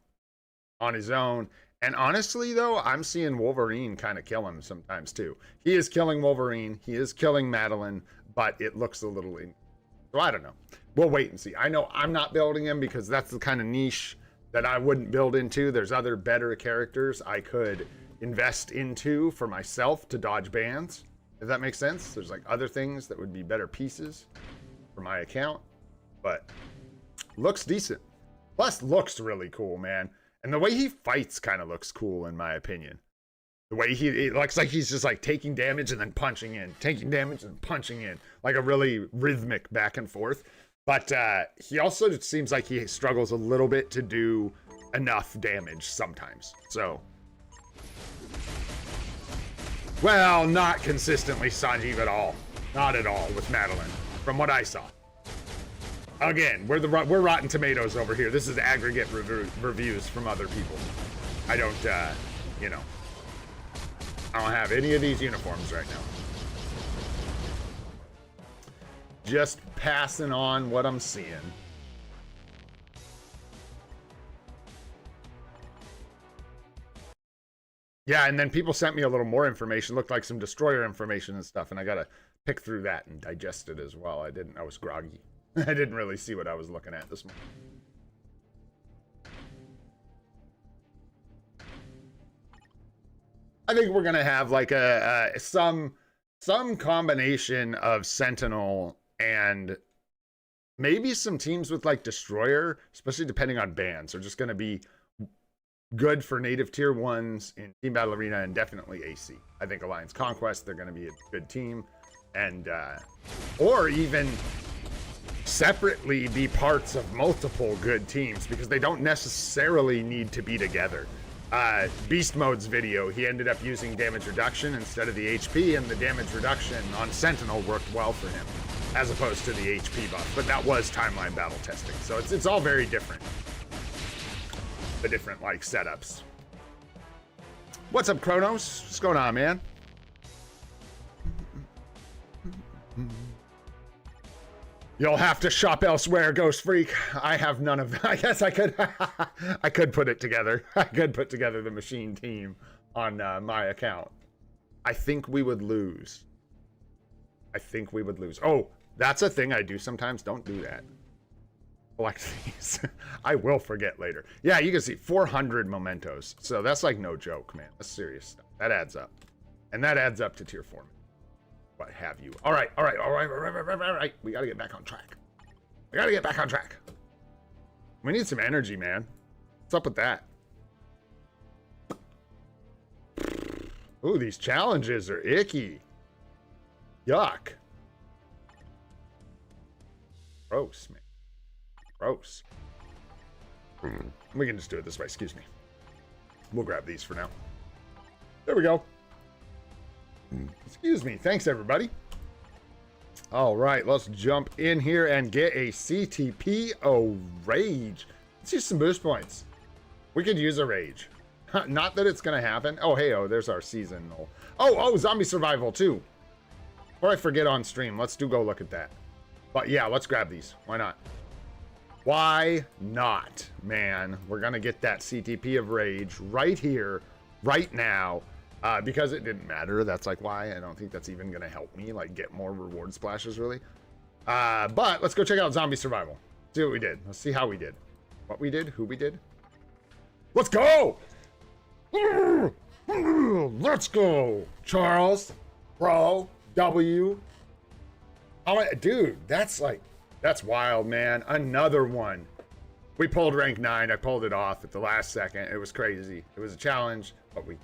on his own. And honestly though, I'm seeing Wolverine kind of kill him sometimes too. He is killing Wolverine, he is killing Madeline, but it looks a little so I don't know. We'll wait and see. I know I'm not building him because that's the kind of niche that I wouldn't build into. There's other better characters I could invest into for myself to dodge bans. If that makes sense. There's like other things that would be better pieces for my account, but looks decent. Plus looks really cool, man. And the way he fights kind of looks cool in my opinion. The way it looks like he's just like taking damage and then punching in, taking damage and punching in, like a really rhythmic back and forth. But he also seems like he struggles a little bit to do enough damage sometimes. So, well, not consistently Sanjeev at all. Not at all with Madeline, from what I saw. Again, we're Rotten Tomatoes over here. This is aggregate reviews from other people. I don't, you know, I don't have any of these uniforms right now. Just passing on what I'm seeing. Yeah, and then people sent me a little more information. Looked like some destroyer information and stuff, and I gotta pick through that and digest it as well. I was groggy. I didn't really see what I was looking at this morning. I think we're gonna have like some combination of Sentinel and maybe some teams with like destroyer, especially depending on bans, are just gonna be good for native tier 1s in Team Battle Arena and definitely AC. I think Alliance Conquest, they're going to be a good team, and or even separately be parts of multiple good teams because they don't necessarily need to be together. Beast Mode's video, he ended up using damage reduction instead of the HP, and the damage reduction on Sentinel worked well for him as opposed to the HP buff, but that was timeline battle testing, so it's all very different. The different like setups. What's up, Kronos? What's going on, man? You'll have to shop elsewhere, Ghost Freak. I have none of that. I guess I could I could put it together. I could put together the machine team on my account. I think we would lose. I think we would lose. Oh, that's a thing I do sometimes. Don't do that. Collect these. I will forget later. Yeah, you can see 400 mementos. So that's like no joke, man. That's serious stuff. That adds up. And that adds up to tier 4. What have you. All right. We got to get back on track. We need some energy, man. What's up with that? Ooh, these challenges are icky. Yuck. Gross, man. Gross. We can just do it this way, excuse me. We'll grab these for now. There we go. Excuse me. Thanks, everybody. All right, let's jump in here and get a CTP. Oh, rage. Let's use some boost points. We could use a rage. Not that it's going to happen. Oh, hey, there's our seasonal. Oh, zombie survival, too. Before I forget on stream, let's go look at that. But yeah, let's grab these. Why not? Why not, man? We're going to get that CTP of rage right here, right now. Because it didn't matter. That's like why I don't think that's even going to help me like get more reward splashes really. But let's go check out zombie survival. See what we did. Let's see how we did. What we did, who we did. Let's go. Let's go. Charles, Pro, W. Oh, dude, that's wild, man. Another one. We pulled rank 9. I pulled it off at the last second. It was crazy. It was a challenge, but we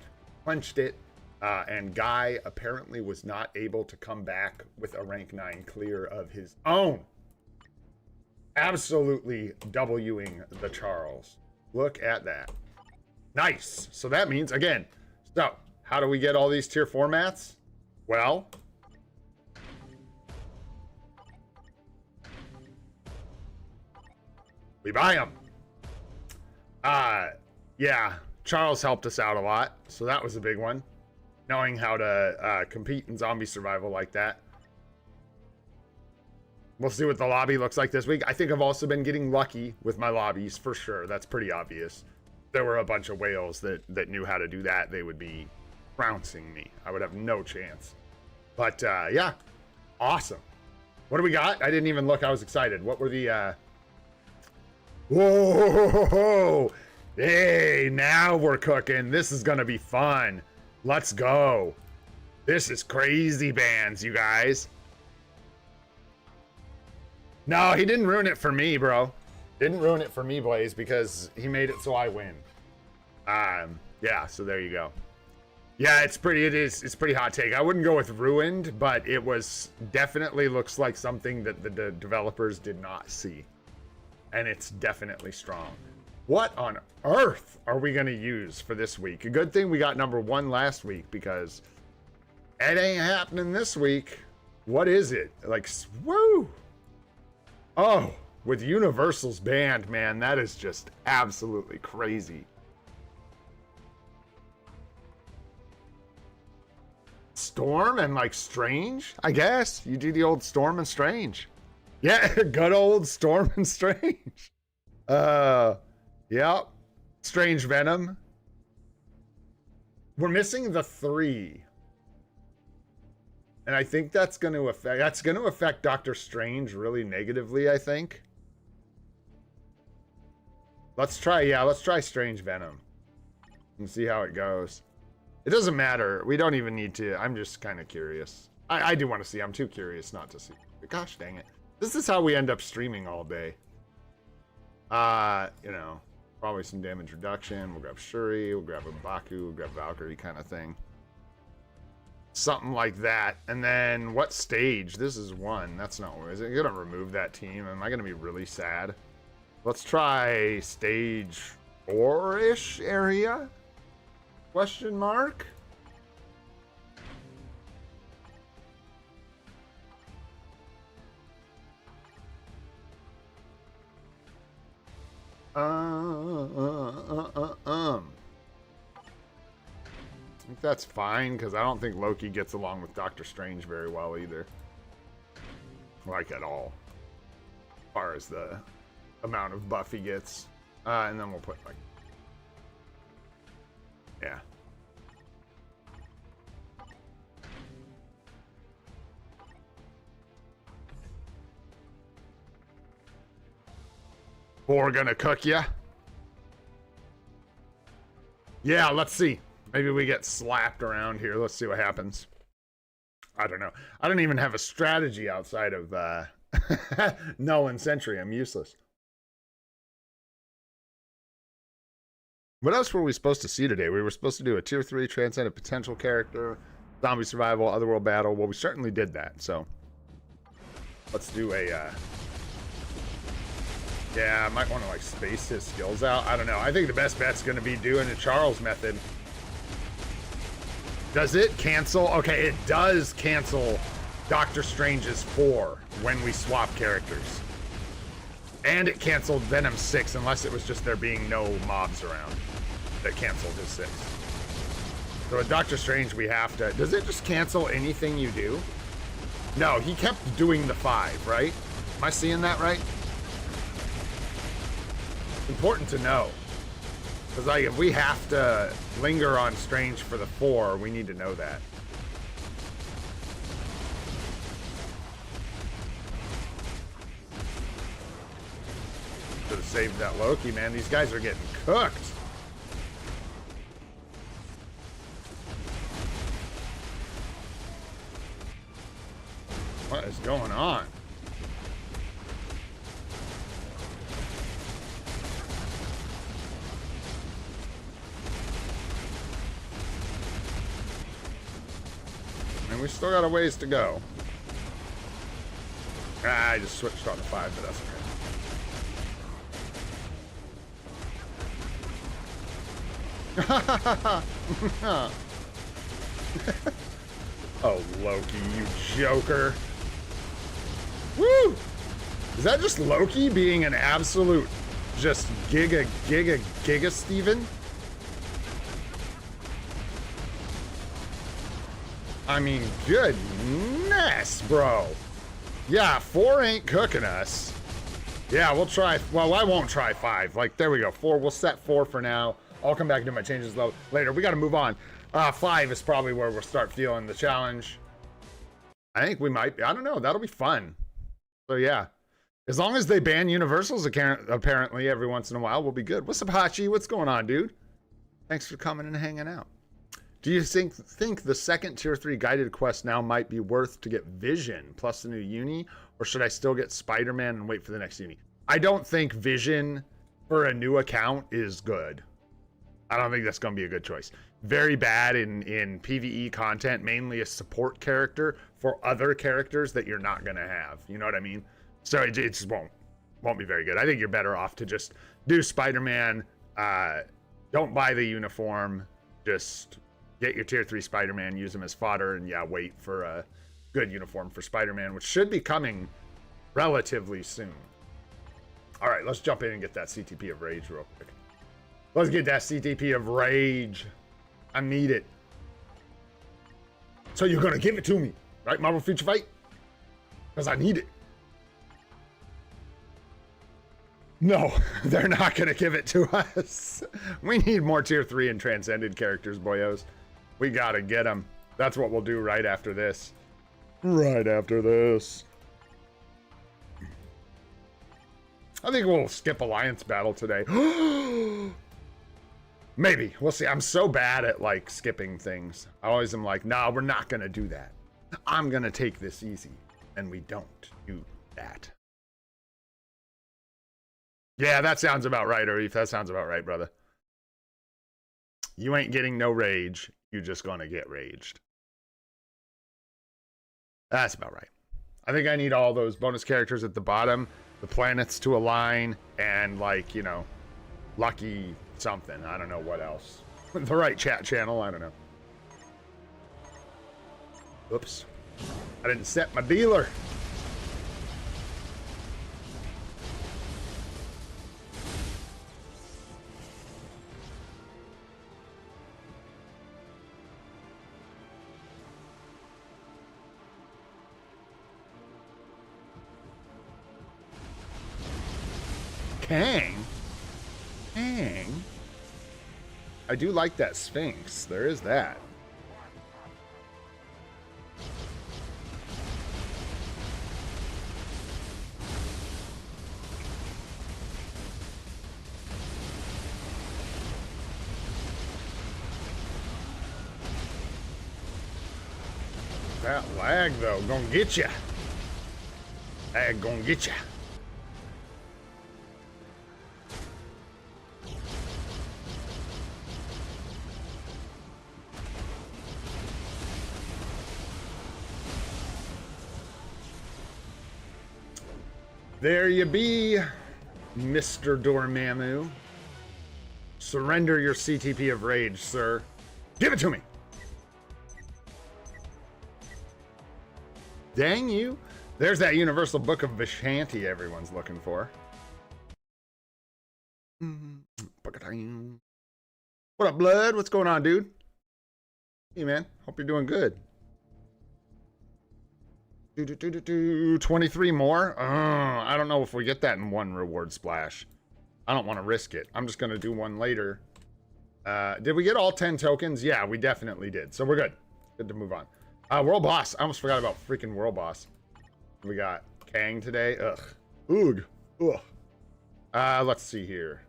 punched it, and Guy apparently was not able to come back with a rank 9 clear of his own. Absolutely Wing the Charles. Look at that. Nice. So that means, again, so how do we get all these tier 4 mats? Well, we buy them. Yeah. Charles helped us out a lot, so that was a big one. Knowing how to compete in zombie survival like that. We'll see what the lobby looks like this week. I think I've also been getting lucky with my lobbies, for sure. That's pretty obvious. There were a bunch of whales that knew how to do that. They would be trouncing me. I would have no chance. But, yeah. Awesome. What do we got? I didn't even look. I was excited. What were the... Whoa! Hey, now we're cooking. This is gonna be fun. Let's go. This is crazy bands, you guys. No, he didn't ruin it for me, bro. Didn't ruin it for me, Blaze, because he made it so I win. Yeah, so there you go. Yeah, it's pretty hot take. I wouldn't go with ruined, but it was definitely looks like something that the developers did not see. And it's definitely strong. What on earth are we going to use for this week? A good thing we got number 1 last week, because it ain't happening this week. What is it? Like, woo! Oh, with Universal's band, man, that is just absolutely crazy. Storm and like Strange, I guess. You do the old Storm and Strange. Yeah, good old Storm and Strange. Yep. Strange Venom. We're missing the 3. And I think that's going to affect Doctor Strange really negatively, I think. Let's try Strange Venom and see how it goes. It doesn't matter. We don't even need to. I'm just kind of curious. I do want to see. I'm too curious not to see. But gosh dang it. This is how we end up streaming all day. You know, probably some damage reduction. We'll grab Shuri. We'll grab a Baku. We'll grab Valkyrie kind of thing. Something like that. And then what stage? This is 1. That's not where. Is it going to remove that team? Am I going to be really sad? Let's try stage 4-ish area? Question mark? I think that's fine, because I don't think Loki gets along with Doctor Strange very well either. Like, at all. As far as the amount of buff he gets. And then we'll put, like... Yeah. We're gonna cook ya. Yeah, let's see. Maybe we get slapped around here. Let's see what happens. I don't know. I don't even have a strategy outside of Null and Sentry. I'm useless. What else were we supposed to see today? We were supposed to do a tier 3 transcendent potential character, zombie survival, otherworld battle. Well, we certainly did that. So let's do a... Yeah, I might want to like space his skills out. I don't know. I think the best bet's going to be doing a Charles method. Does it cancel? Okay, it does cancel Doctor Strange's 4 when we swap characters. And it canceled Venom 6, unless it was just there being no mobs around that canceled his 6. So with Doctor Strange, we have to... Does it just cancel anything you do? No, he kept doing the 5, right? Am I seeing that right? Important to know. Because like, if we have to linger on Strange for the 4, we need to know that. Should have saved that Loki, man. These guys are getting cooked. What is going on? And we still got a ways to go. Ah, I just switched on the 5, but that's okay. Oh, Loki, you joker. Woo! Is that just Loki being an absolute just giga Steven? I mean, goodness, bro. Yeah, 4 ain't cooking us. Yeah, we'll try. Well, I won't try 5. Like, there we go. 4. We'll set 4 for now. I'll come back and do my changes later. We got to move on. 5 is probably where we'll start feeling the challenge. I think we might. I don't know. That'll be fun. So, yeah. As long as they ban universals, apparently, every once in a while, we'll be good. What's up, Hachi? What's going on, dude? Thanks for coming and hanging out. Do you think the second tier 3 guided quest now might be worth to get Vision plus the new uni? Or should I still get Spider-Man and wait for the next uni? I don't think Vision for a new account is good. I don't think that's going to be a good choice. Very bad in PvE content, mainly a support character for other characters that you're not going to have. You know what I mean? So it just won't be very good. I think you're better off to just do Spider-Man. Don't buy the uniform. Just get your tier 3 Spider-Man, use him as fodder, and yeah, wait for a good uniform for Spider-Man, which should be coming relatively soon. All right, let's jump in and get that CTP of Rage real quick. Let's get that CTP of Rage. I need it. So you're going to give it to me, right, Marvel Future Fight? Because I need it. No, they're not going to give it to us. We need more tier 3 and transcended characters, boyos. We got to get them. That's what we'll do right after this. Right after this. I think we'll skip Alliance Battle today. Maybe. We'll see. I'm so bad at, like, skipping things. I always am like, nah, we're not going to do that. I'm going to take this easy. And we don't do that. Yeah, that sounds about right, Arif. That sounds about right, brother. You ain't getting no rage. You're just going to get raged. That's about right. I think I need all those bonus characters at the bottom, the planets to align, and, like, you know, lucky something. I don't know what else. The right chat channel. I don't know. Oops. I didn't set my dealer. Kang? Kang? I do like that Sphinx. There is that. That lag, though, gonna get ya. Lag gonna get ya. There you be, Mr. Dormammu. Surrender your CTP of Rage, sir. Give it to me. Dang you. There's that universal book of Vishanti everyone's looking for. What up, Blood? What's going on, dude? Hey, man. Hope you're doing good. 23 more? I don't know if we get that in one reward splash. I don't want to risk it. I'm just going to do one later. Did we get all 10 tokens? Yeah, we definitely did. So we're good. Good to move on. World Boss. I almost forgot about freaking World Boss. We got Kang today. Ugh. Oog. Ugh. Let's see here.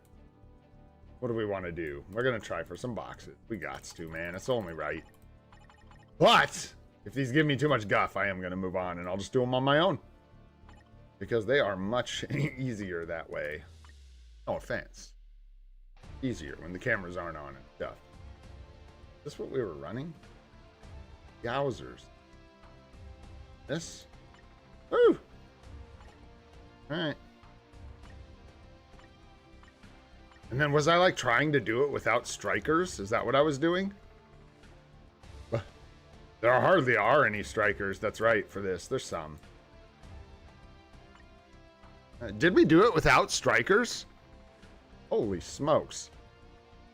What do we want to do? We're going to try for some boxes. We gots to, man. It's only right. But if these give me too much guff, I am going to move on, and I'll just do them on my own. Because they are much easier that way. No offense. Easier when the cameras aren't on and stuff. Is this what we were running? Yowzers. This? Woo! Alright. And then was I like trying to do it without strikers? Is that what I was doing? There hardly are any strikers. That's right for this. There's some. Did we do it without strikers? Holy smokes.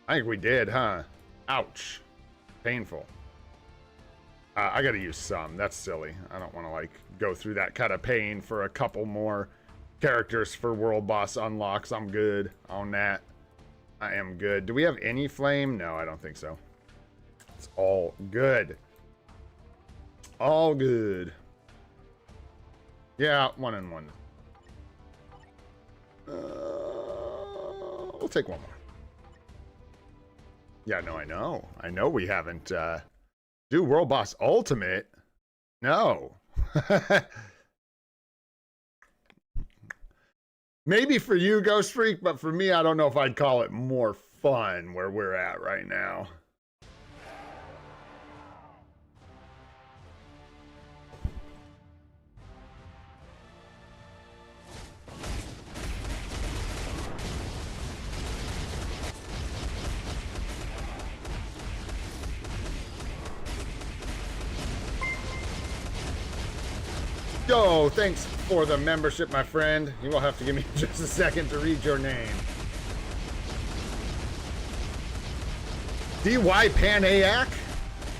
I think we did, huh? Ouch. Painful. I gotta use some. That's silly. I don't want to like go through that kind of pain for a couple more characters for World Boss unlocks. I'm good on that. I am good. Do we have any flame? No, I don't think so. It's all good. All good. Yeah, 1 and 1. We'll take one more. Yeah, no, I know. I know we haven't, do World Boss Ultimate. No. Maybe for you, Ghost Freak, but for me, I don't know if I'd call it more fun where we're at right now. Yo, thanks for the membership, my friend. You will have to give me just a second to read your name. DY Panayak?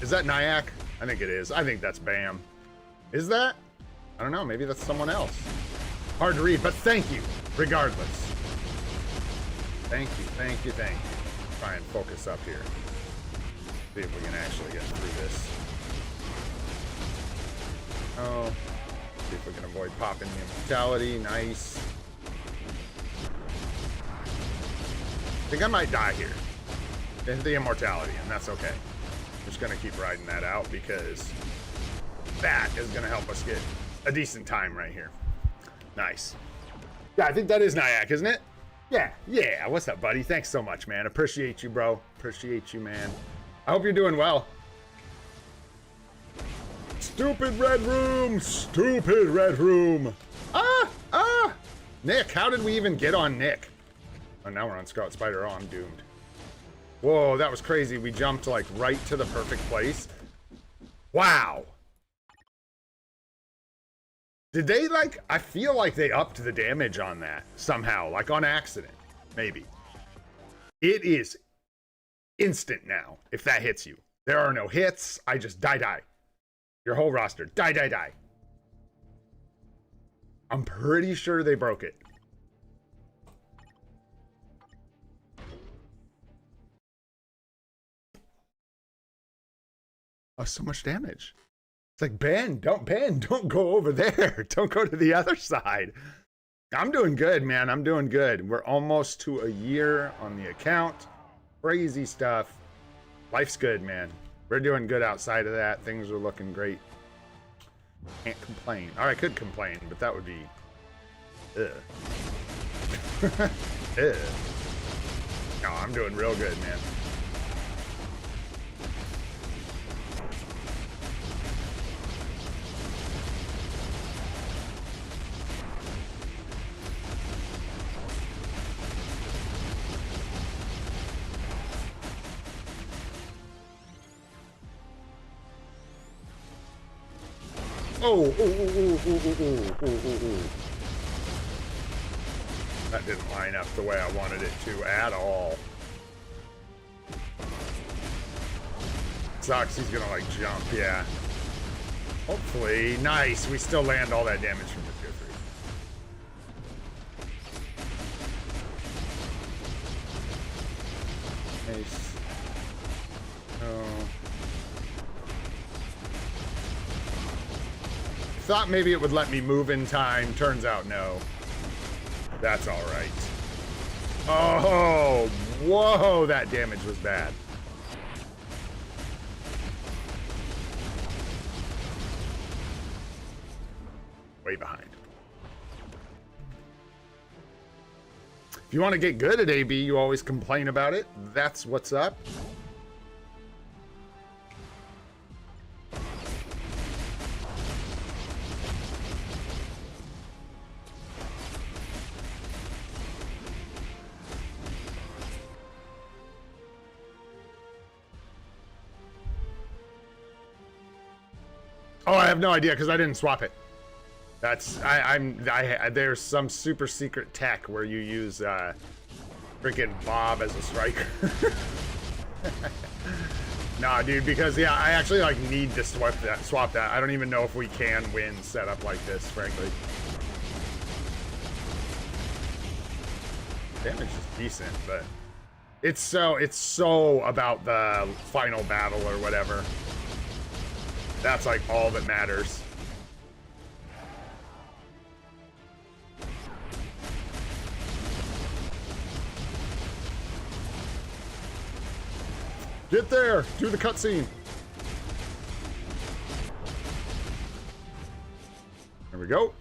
Is that Nyack? I think it is. I think that's Bam. Is that? I don't know. Maybe that's someone else. Hard to read, but thank you, regardless. Thank you, thank you, thank you. Try and focus up here. See if we can actually get through this. Oh. See if we can avoid popping the immortality. Nice. I think I might die here. Into the immortality, and that's okay. I'm just gonna keep riding that out because that is gonna help us get a decent time right here. Nice. Yeah, I think that is Nyack, isn't it? Yeah. What's up, buddy? Thanks so much, man. Appreciate you, bro. Appreciate you, man. I hope you're doing well. Stupid red room! Stupid red room! Nick, how did we even get on Nick? Oh, now we're on Scarlet Spider. Oh, I'm doomed. Whoa, that was crazy. We jumped like right to the perfect place. Wow. Did they like, I feel like they upped the damage on that somehow, like on accident, maybe. It is instant now, if that hits you. There are no hits. I just die. Your whole roster, die. I'm pretty sure they broke it. Oh, so much damage. It's like, Ben, don't go over there. Don't go to the other side. I'm doing good, man. I'm doing good. We're almost to a year on the account. Crazy stuff. Life's good, man. We're doing good outside of that. Things are looking great. Can't complain. Or I could complain, but that would be... Ugh. Ugh. No, I'm doing real good, man. Oh, ooh, ooh, ooh, ooh, ooh, ooh, ooh, ooh. That didn't line up the way I wanted it to at all. Sucks, he's gonna like jump, yeah. Hopefully, nice. We still land all that damage from the tier 3. Nice. Oh. Thought maybe it would let me move in time. Turns out no. That's all right. Oh, whoa, that damage was bad. Way behind. If you want to get good at AB, you always complain about it. That's what's up. Oh, I have no idea because I didn't swap it. That's there's some super secret tech where you use freaking Bob as a striker. Nah, dude, because yeah, I actually like need to swap that. I don't even know if we can win set up like this, frankly. Damage is decent, but it's so about the final battle or whatever. That's like all that matters. Get there! Do the cutscene! There we go.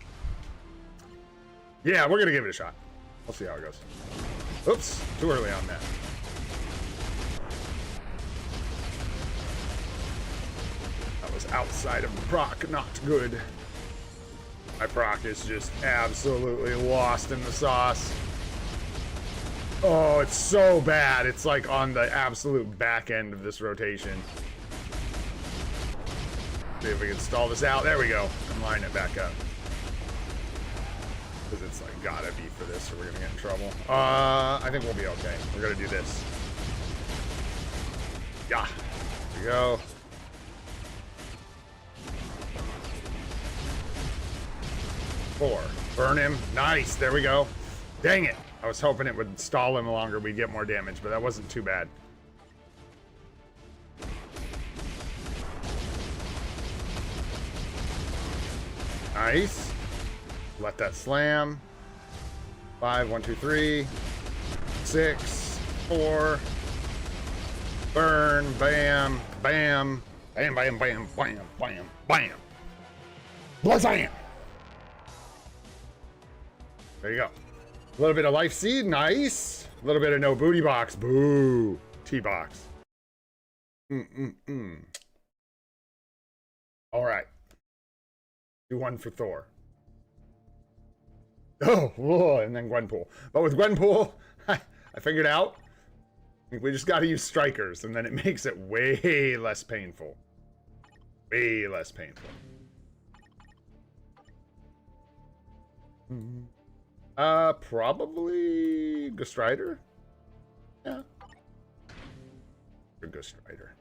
Yeah, we're gonna give it a shot. We'll see how it goes. Oops, too early on that. That was outside of the proc, not good. My proc is just absolutely lost in the sauce. Oh, it's so bad. It's like on the absolute back end of this rotation. See if we can stall this out. There we go. And line it back up. Because it's like gotta be for this or we're gonna get in trouble. I think we'll be okay. We're gonna do this. Yeah. There we go. Four. Burn him. Nice. There we go. Dang it. I was hoping it would stall him longer, we'd get more damage, but that wasn't too bad. Nice. Let that slam. 5, 1, 2, 3. 6, 4. Burn, bam, bam. Bam, bam, bam, bam, bam, bam. Blazam! There you go. A little bit of life seed, nice. A little bit of no booty box, boo. T-box. All right. Do one for Thor. Oh, whoa, and then Gwenpool. But with Gwenpool, I figured out, we just got to use strikers, and then it makes it way less painful. Way less painful. Probably Ghost Rider. Yeah. Or Ghost Rider.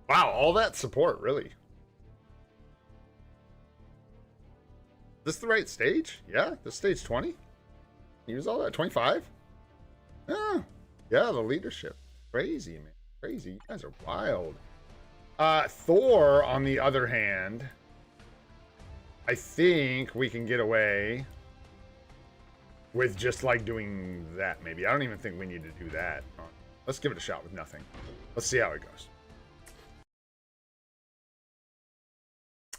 Wow, all that support, really. Is this the right stage? Yeah, this stage 20. Use all that 25. Yeah, yeah, the leadership. Crazy, man. Crazy. You guys are wild. Thor, on the other hand, I think we can get away with just like doing that, maybe. I don't even think we need to do that. Let's give it a shot with nothing. Let's see how it goes.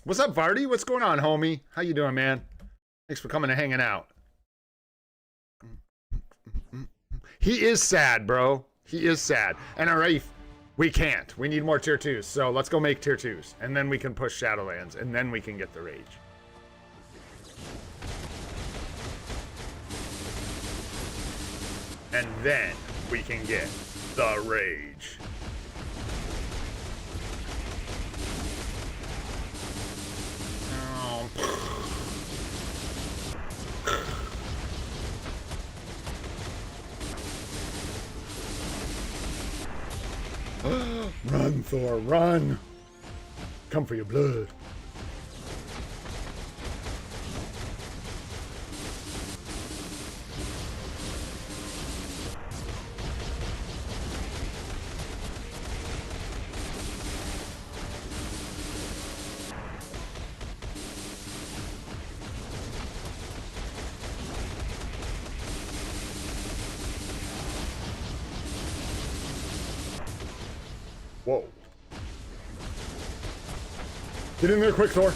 What's up, Vardy? What's going on, homie? How you doing, man? Thanks for coming and hanging out. He is sad, bro. He is sad. And Arif, we can't. We need more tier 2s. So let's go make tier 2s. And then we can push Shadowlands. And then we can get the Rage. And then we can get the Rage. Run, Thor, run! Come for your blood. Whoa. Get in there quick, Thor.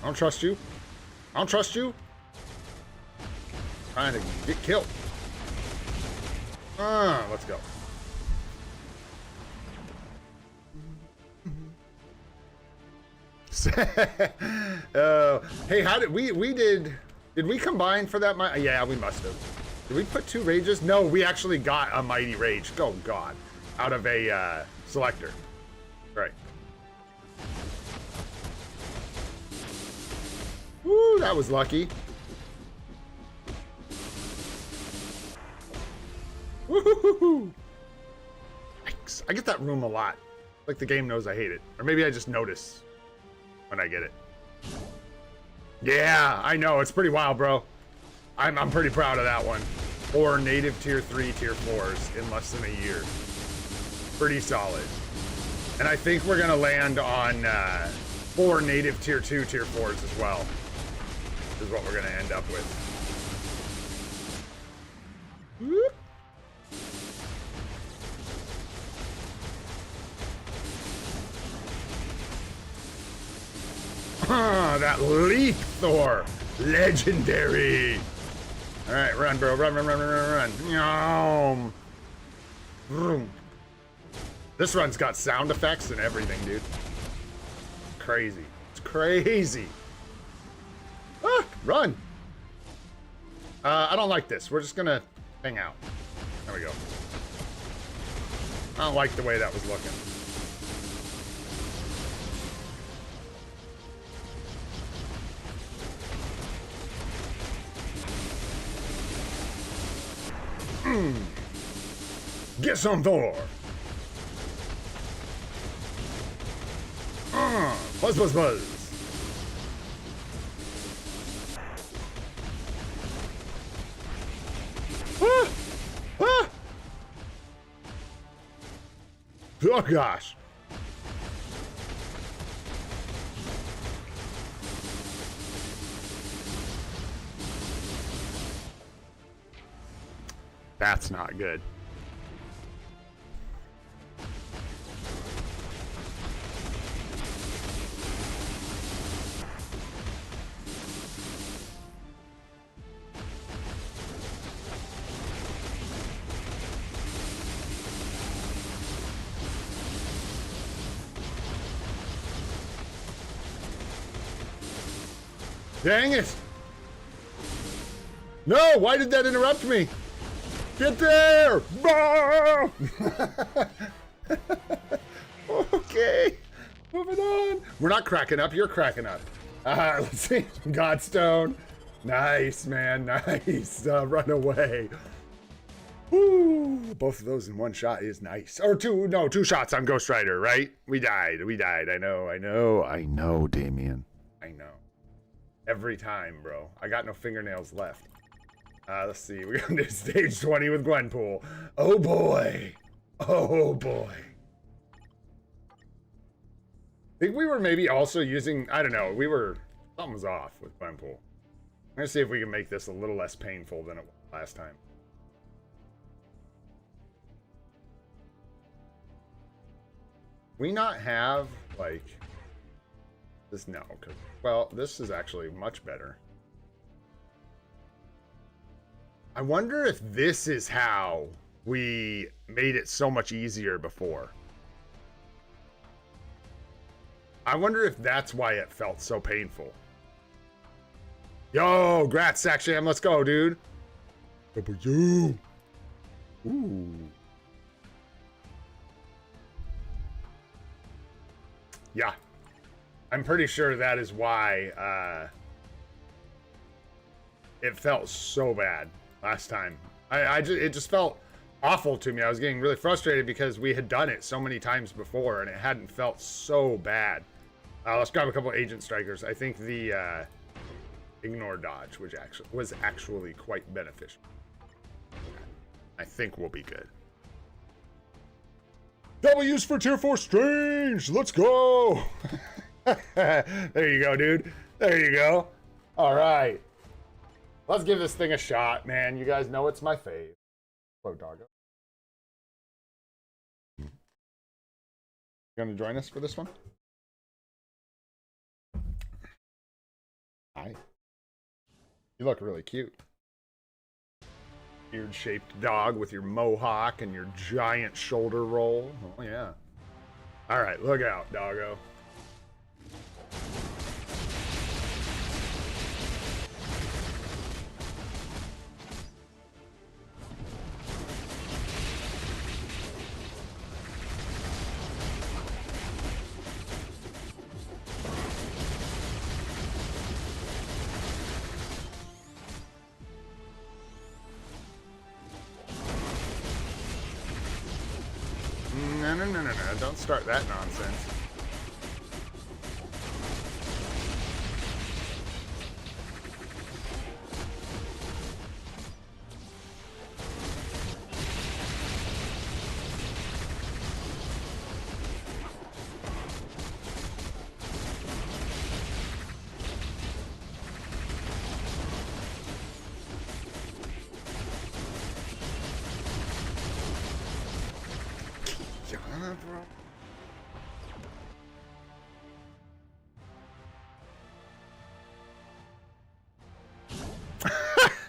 I don't trust you. I don't trust you. Trying to get killed. Let's go. Hey, how did did we combine for that? Yeah, we must have. Did we put 2 rages? No, we actually got a mighty rage. Oh God. Out of a selector. Right. Woo, that was lucky. Woohoo! Yikes. I get that room a lot. Like the game knows I hate it. Or maybe I just notice when I get it. Yeah, I know. It's pretty wild, bro. I'm pretty proud of that one. 4 native tier 3, tier 4s in less than a year. Pretty solid. And I think we're gonna land on 4 native tier 2, tier 4s as well. Is what we're gonna end up with. Whoop. That leap, Thor! Legendary! Alright, run, bro. Run, run, run, run, run, run. Vroom. This run's got sound effects and everything, dude. Crazy. It's crazy. Ah, run! I don't like this. We're just gonna hang out. There we go. I don't like the way that was looking. Get some Thor! Buzz, buzz, buzz! Ah! Ah! Oh gosh! That's not good. Dang it! No, why did that interrupt me? Get there! Okay, moving on. We're not cracking up, you're cracking up. Let's see, Godstone. Nice, man, nice. Run away. Woo. Both of those in one shot is nice. Or 2 shots on Ghost Rider, right? We died. I know, Damien. I know. Every time, bro. I got no fingernails left. Let's see. We're going to stage 20 with Gwenpool. Oh boy. Oh boy. I think we were maybe also using, I don't know, something was off with Gwenpool. I'm going to see if we can make this a little less painful than it was last time. We not have, like, this, no, well, this is actually much better. I wonder if this is how we made it so much easier before. I wonder if that's why it felt so painful. Yo, Grat Sacksham, let's go, dude. W. Ooh. Yeah. I'm pretty sure that is why it felt so bad last time. It just felt awful to me. I was getting really frustrated because we had done it so many times before and it hadn't felt so bad. Let's grab a couple agent strikers. I think the ignore dodge, which was actually quite beneficial. I think we'll be good. W's for tier 4 strange. Let's go. There you go, dude. There you go. All right. Let's give this thing a shot, man. You guys know it's my fave. Hello, doggo. You gonna join us for this one? Hi. You look really cute. Beard-shaped dog with your mohawk and your giant shoulder roll. Oh, yeah. All right, look out, doggo. No. Don't start that nonsense.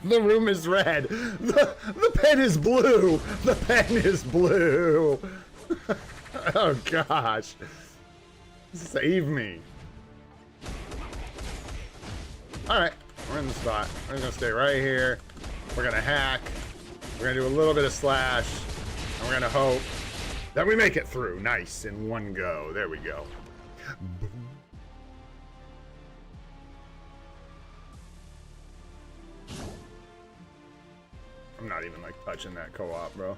The room is red. The pen is blue. The pen is blue. Oh gosh. Save me. Alright, we're in the spot. We're gonna stay right here. We're gonna hack. We're gonna do a little bit of slash. And we're gonna hope that we make it through. Nice, in one go. There we go. I'm not even like touching that co-op, bro.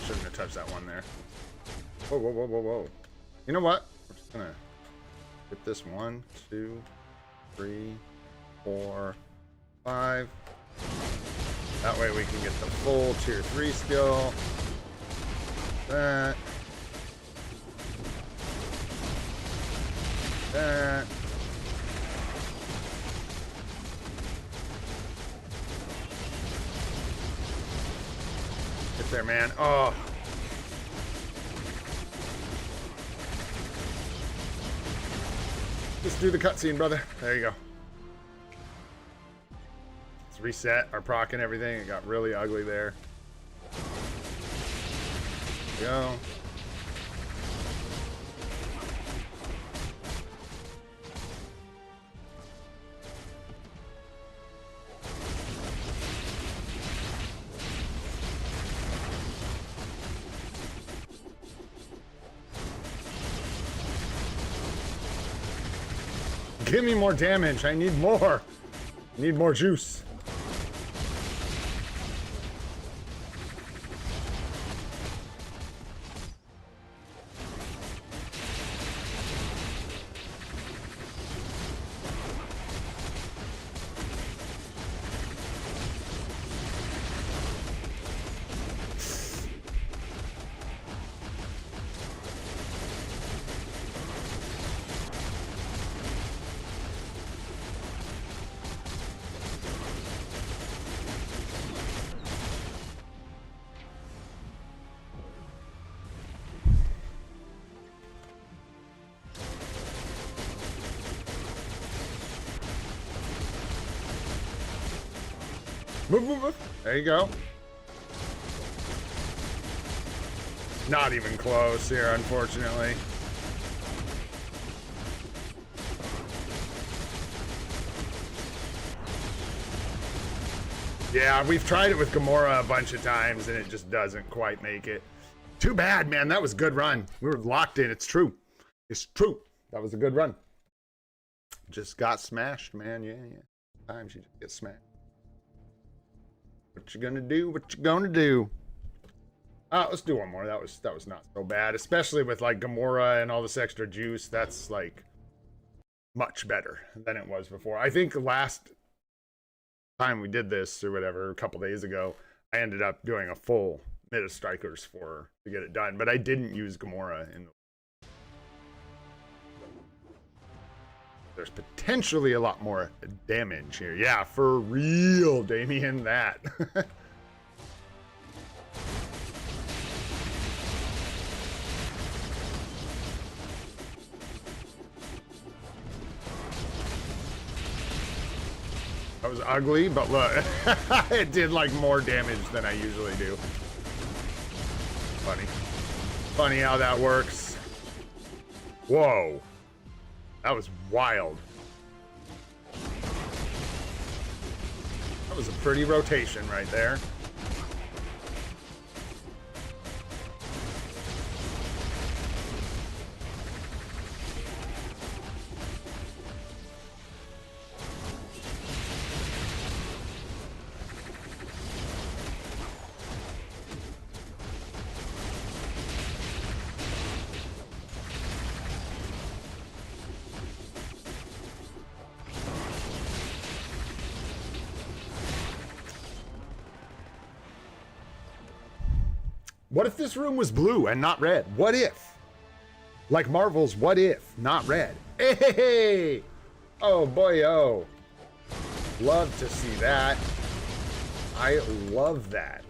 Shouldn't have touched that one there. Whoa. You know what? We're just gonna get this 1, 2, 3, 4, 5. That way we can get the full tier 3 skill. That. Get there, man. Oh. Just do the cutscene, brother. There you go. Reset our proc and everything. It got really ugly there. Go. Give me more damage. I need more. I need more juice. Move. There you go. Not even close here, unfortunately. Yeah, we've tried it with Gamora a bunch of times, and it just doesn't quite make it. Too bad, man. That was a good run. We were locked in. It's true. It's true. That was a good run. Just got smashed, man. Yeah. Sometimes you just get smashed. What you gonna do? What you gonna do? Let's do one more. That was not so bad, especially with like Gamora and all this extra juice. That's like much better than it was before. I think last time we did this or whatever, a couple days ago, I ended up doing a full meta strikers to get it done, but I didn't use Gamora in the. There's potentially a lot more damage here. Yeah, for real, Damien, that. That was ugly, but look, it did like more damage than I usually do. Funny how that works. Whoa. That was wild. That was a pretty rotation right there. What if this room was blue and not red? What if? Like Marvel's What If, not red. Hey! Oh boy, oh. Love to see that. I love that.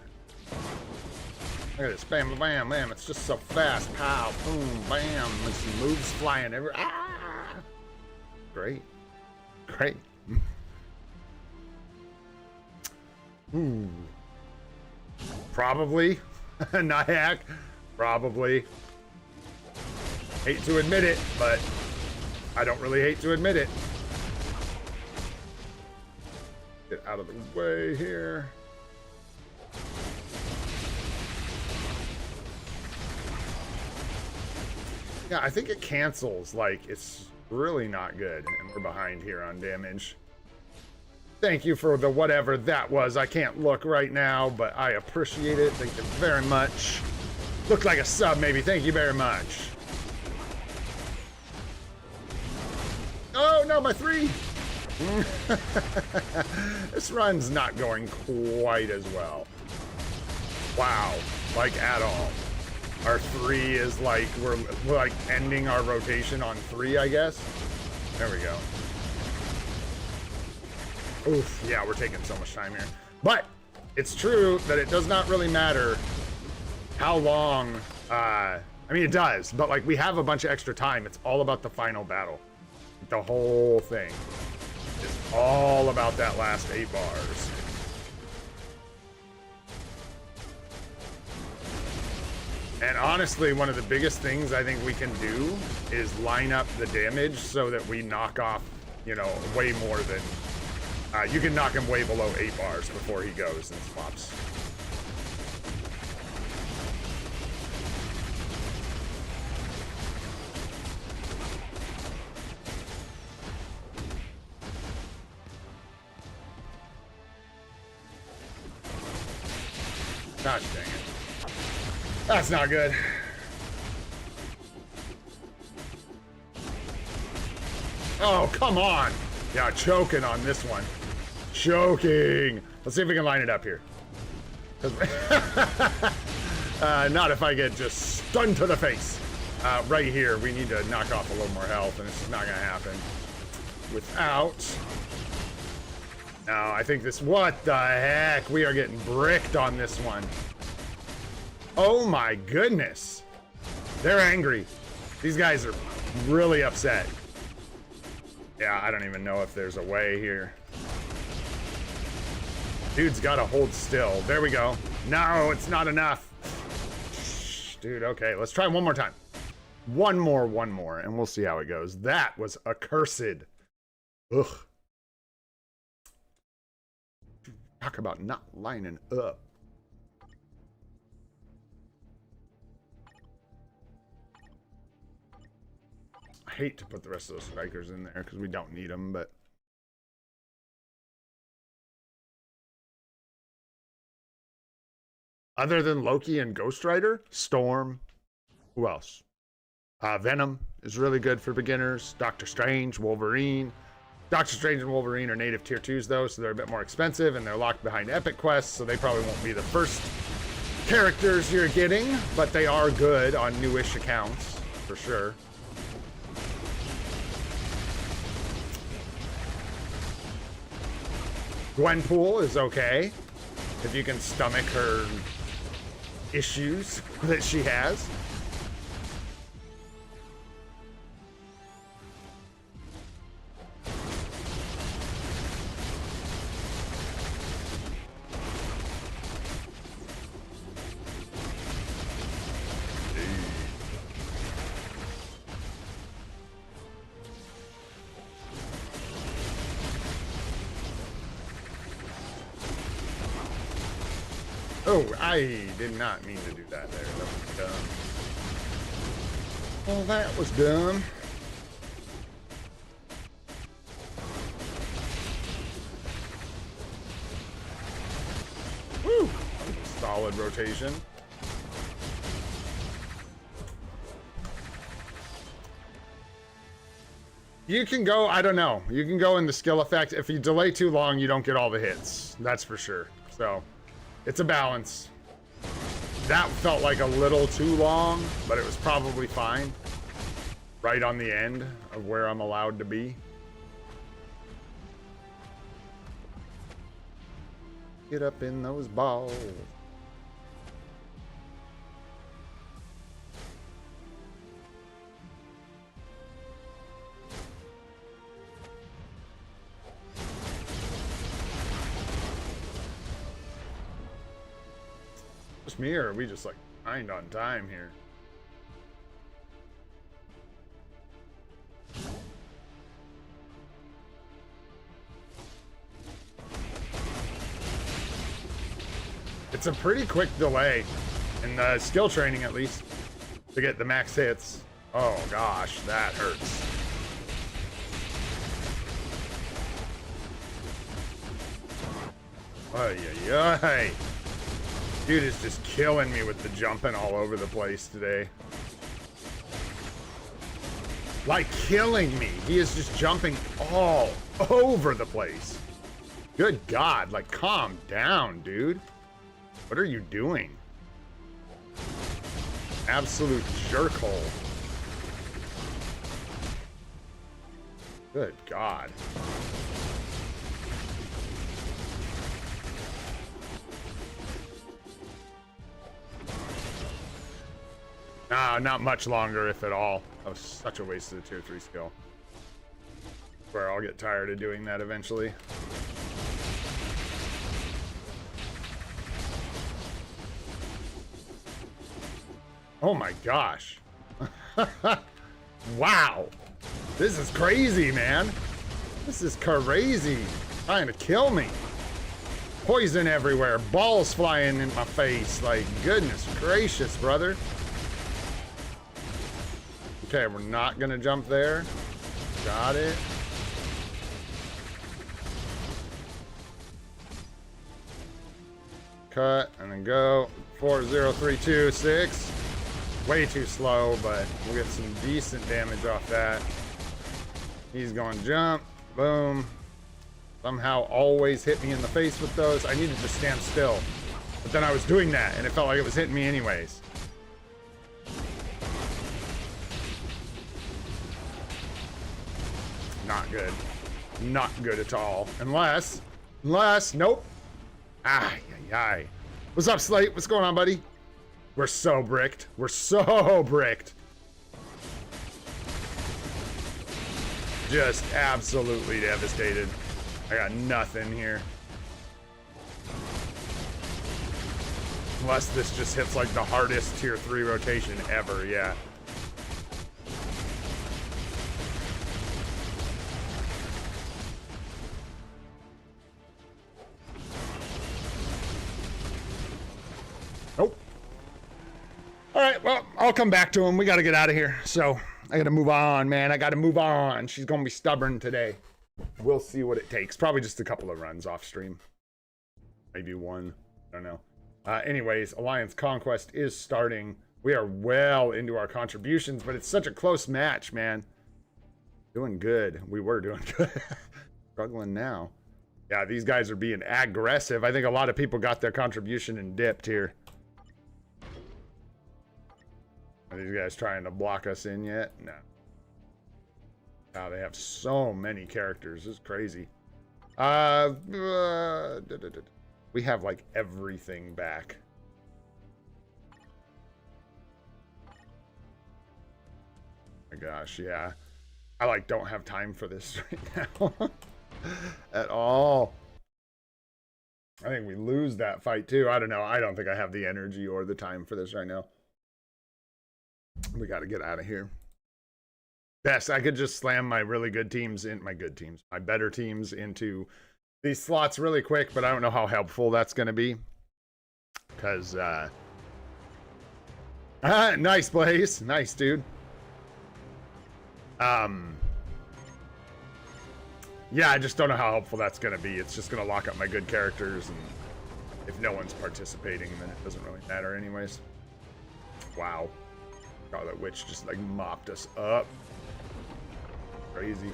Look at this. Bam, bam, bam. It's just so fast. Pow, boom, bam. And some moves flying everywhere. Ah! Great. Great. Ooh. Probably. Nyack, probably. Hate to admit it, but I don't really hate to admit it. Get out of the way here. Yeah, I think it cancels. Like, it's really not good. And we're behind here on damage. Thank you for the whatever that was. I can't look right now, but I appreciate it. Thank you very much. Looked like a sub, maybe. Thank you very much. Oh, no, my 3. This run's not going quite as well. Wow. Like, at all. Our 3 is like, we're like ending our rotation on 3, I guess. There we go. Oof, yeah, we're taking so much time here. But it's true that it does not really matter how long, I mean, it does, but like we have a bunch of extra time. It's all about the final battle. The whole thing is all about that last 8 bars. And honestly, one of the biggest things I think we can do is line up the damage so that we knock off, you know, way more than... you can knock him way below 8 bars before he goes and swaps. Gosh dang it. That's not good. Oh, come on. Yeah, choking on this one. Choking. Let's see if we can line it up here. Not if I get just stunned to the face. Right here, we need to knock off a little more health, and this is not going to happen without... No, I think this... What the heck? We are getting bricked on this one. Oh my goodness. They're angry. These guys are really upset. Yeah, I don't even know if there's a way here. Dude's got to hold still. There we go. No, it's not enough. Dude, okay, let's try one more time. One more, and we'll see how it goes. That was accursed. Ugh. Talk about not lining up. I hate to put the rest of those strikers in there because we don't need them, but other than Loki and Ghost Rider, Storm, who else? Venom is really good for beginners. Doctor Strange, Wolverine. Doctor Strange and Wolverine are native tier 2s though, so they're a bit more expensive and they're locked behind epic quests, so they probably won't be the first characters you're getting, but they are good on newish accounts, for sure. Gwenpool is okay, if you can stomach her issues that she has. Oh, I did not mean to do that there. That was dumb. Well, that was dumb. Woo! Solid rotation. You can go, I don't know. You can go in the skill effect. If you delay too long, you don't get all the hits. That's for sure. So, it's a balance. That felt like a little too long, but it was probably fine. Right on the end of where I'm allowed to be. Get up in those balls. Just me, or are we just like behind on time here? It's a pretty quick delay in the skill training, at least, to get the max hits. Oh gosh, that hurts. Ay, ay, ay. Dude is just killing me with the jumping all over the place today. Like killing me. He is just jumping all over the place. Good God, like calm down, dude. What are you doing? Absolute jerkhole. Good God. Nah, not much longer, if at all. That was such a waste of the tier 3 skill. Where I'll get tired of doing that eventually. Oh my gosh. Wow. This is crazy, man. This is crazy. Trying to kill me. Poison everywhere. Balls flying in my face. Like, goodness gracious, brother. Okay, we're not gonna jump there. Got it. Cut and then go. 4, 0, 3, 2, 6. Way too slow, but we'll get some decent damage off that. He's going jump. Boom. Somehow always hit me in the face with those. I needed to stand still. But then I was doing that and it felt like it was hitting me anyways. Not good. Not good at all. Unless, nope. Ay, ay, ay. What's up, Slate? What's going on, buddy? We're so bricked. We're so bricked. Just absolutely devastated. I got nothing here. Unless this just hits like the hardest tier 3 rotation ever, yeah. All right, well, I'll come back to him. We got to get out of here. So I got to move on, man. I got to move on. She's going to be stubborn today. We'll see what it takes. Probably just a couple of runs off stream. Maybe one. I don't know. Anyways, Alliance Conquest is starting. We are well into our contributions, but it's such a close match, man. Doing good. We were doing good. Struggling now. Yeah, these guys are being aggressive. I think a lot of people got their contribution and dipped here. Are these guys trying to block us in yet? No. Wow, they have so many characters. This is crazy. We have like everything back. Oh my gosh, yeah. I like don't have time for this right now. At all. I think we lose that fight too. I don't know. I don't think I have the energy or the time for this right now. We got to get out of here. Yes, I could just slam my really good teams in my better teams into these slots really quick, but I don't know how helpful that's going to be. Because, nice, Blaze. Nice, dude. Yeah, I just don't know how helpful that's going to be. It's just going to lock up my good characters, and if no one's participating, then it doesn't really matter anyways. Wow. God, that witch just, like, mopped us up. Crazy.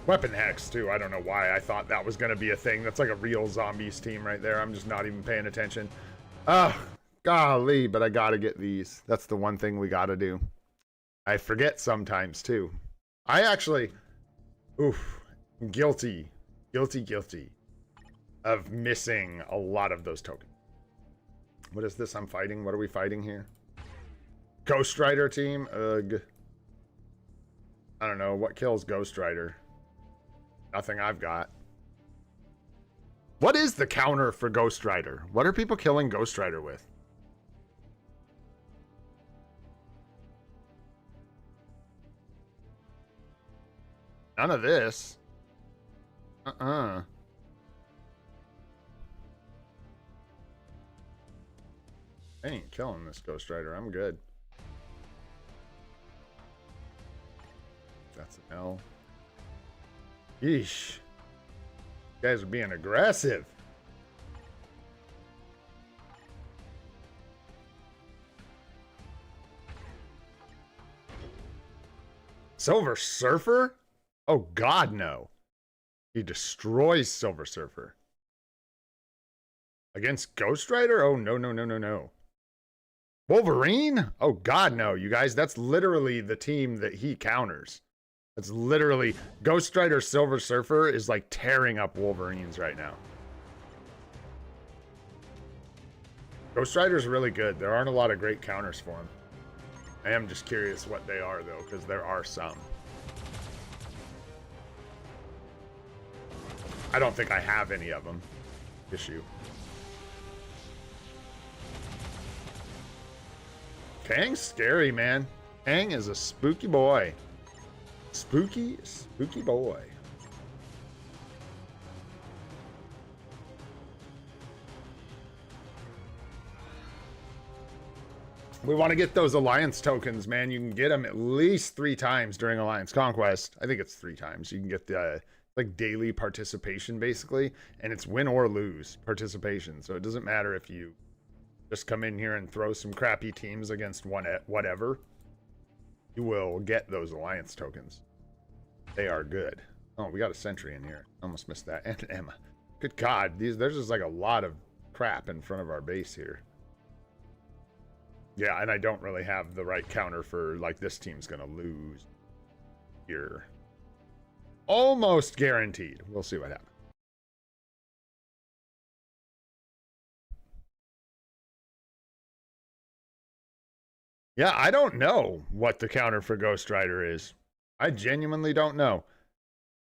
Weapon Hex, too. I don't know why I thought that was going to be a thing. That's like a real zombies team right there. I'm just not even paying attention. Oh, golly, but I got to get these. That's the one thing we got to do. I forget sometimes, too. I actually... Oof. Guilty of missing a lot of those tokens. What is this I'm fighting? What are we fighting here? Ghost Rider team? Ugh. I don't know. What kills Ghost Rider? Nothing I've got. What is the counter for Ghost Rider? What are people killing Ghost Rider with? None of this. I ain't killing this Ghost Rider. I'm good. That's an L. Yeesh. You guys are being aggressive. Silver Surfer? Oh, God, no. He destroys Silver Surfer. Against Ghost Rider? Oh, no, no, no, no, no. Wolverine? Oh, God, no. You guys, that's literally the team that he counters. That's literally... Ghost Rider Silver Surfer is, like, tearing up Wolverines right now. Ghost Rider's really good. There aren't a lot of great counters for him. I am just curious what they are, though, because there are some. I don't think I have any of them. Issue. Kang's scary, man. Kang is a spooky boy. Spooky boy. We want to get those Alliance tokens, man. You can get them at least 3 times during Alliance Conquest. I think it's 3 times. You can get the... like daily participation basically, and it's win or lose participation, so it doesn't matter if you just come in here and throw some crappy teams against whatever, you will get those Alliance tokens. They are good. Oh, we got a sentry in here. Almost missed that. And Emma. Good God, there's just like a lot of crap in front of our base here. Yeah, and I don't really have the right counter for like this team's gonna lose here. Almost guaranteed. We'll see what happens. Yeah, I don't know what the counter for Ghost Rider is. I genuinely don't know.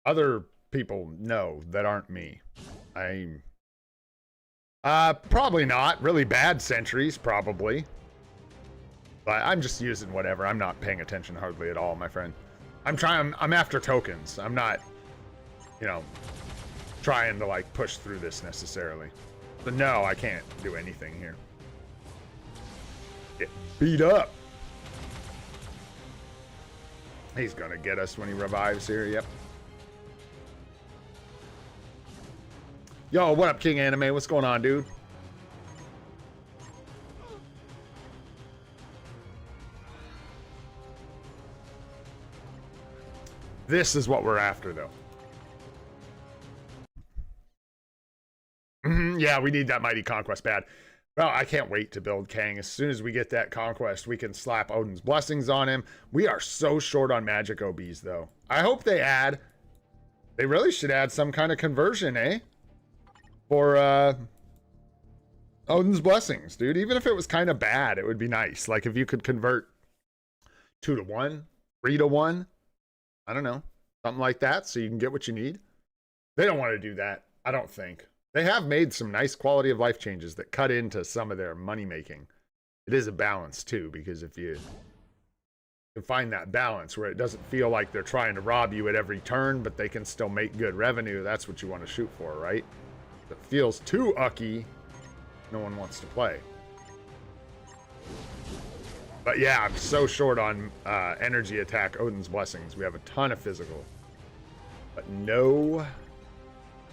Other people know that aren't me. Probably not. Really bad sentries, probably. But I'm just using whatever. I'm not paying attention hardly at all, my friend. I'm after tokens. I'm not, you know, trying to like push through this necessarily. But no, I can't do anything here. Get beat up. He's gonna get us when he revives here. Yep. Yo, what up, King Anime? What's going on, dude? This is what we're after, though. Yeah, we need that Mighty Conquest bad. Well, I can't wait to build Kang. As soon as we get that Conquest, we can slap Odin's Blessings on him. We are so short on magic OBs, though. I hope they add... They really should add some kind of conversion, eh? For, Odin's Blessings, dude. Even if it was kind of bad, it would be nice. Like, if you could convert 2 to 1, 3 to 1. I don't know. Something like that, so you can get what you need. They don't want to do that, I don't think. They have made some nice quality of life changes that cut into some of their money making. It is a balance too, because if you can find that balance where it doesn't feel like they're trying to rob you at every turn, but they can still make good revenue, that's what you want to shoot for, right? If it feels too ucky, no one wants to play. But yeah, I'm so short on energy attack Odin's Blessings. We have a ton of physical, but no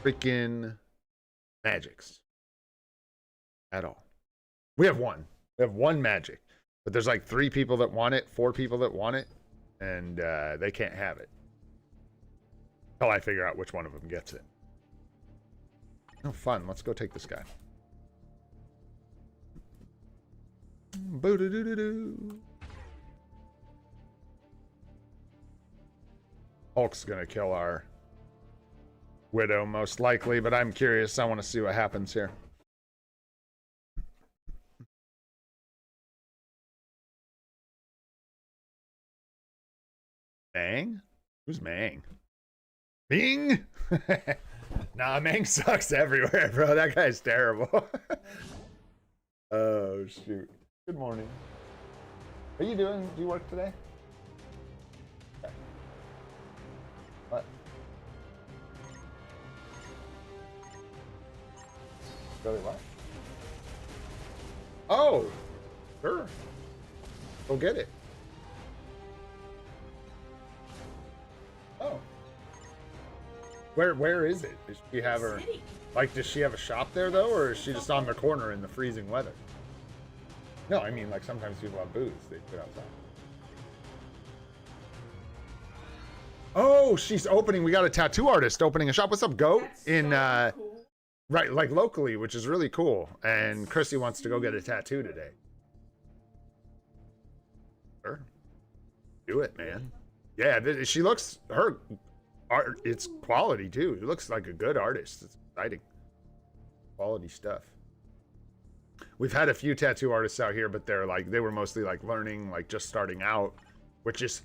freaking magics at all. We have one. We have one magic, but there's like 3 people that want it, 4 people that want it, and they can't have it until I figure out which one of them gets it. Oh, fun. Let's go take this guy. Boo-doo-doo-doo-doo. Hulk's gonna kill our Widow most likely, but I'm curious. I want to see what happens here. Mang? Who's Mang? Ming? Nah, Mang sucks everywhere, bro. That guy's terrible. Oh, shoot. Good morning. What are you doing? Do you work today? Okay. What? Really what? Oh! Sure. Go get it. Oh. Where is it? Does she have her... Like, does she have a shop there, though? Or is she just on the corner in the freezing weather? No, I mean, like, sometimes people have booths they put outside. Oh, she's opening... We got a tattoo artist opening a shop. What's up, Goat? That's in, so cool. Right, like, locally, which is really cool. And Chrissy wants to go get a tattoo today. Sure. Do it, man. Yeah, she looks... Her art, it's quality, too. It looks like a good artist. It's exciting. Quality stuff. We've had a few tattoo artists out here, but they're like, they were mostly like learning, like just starting out, which is...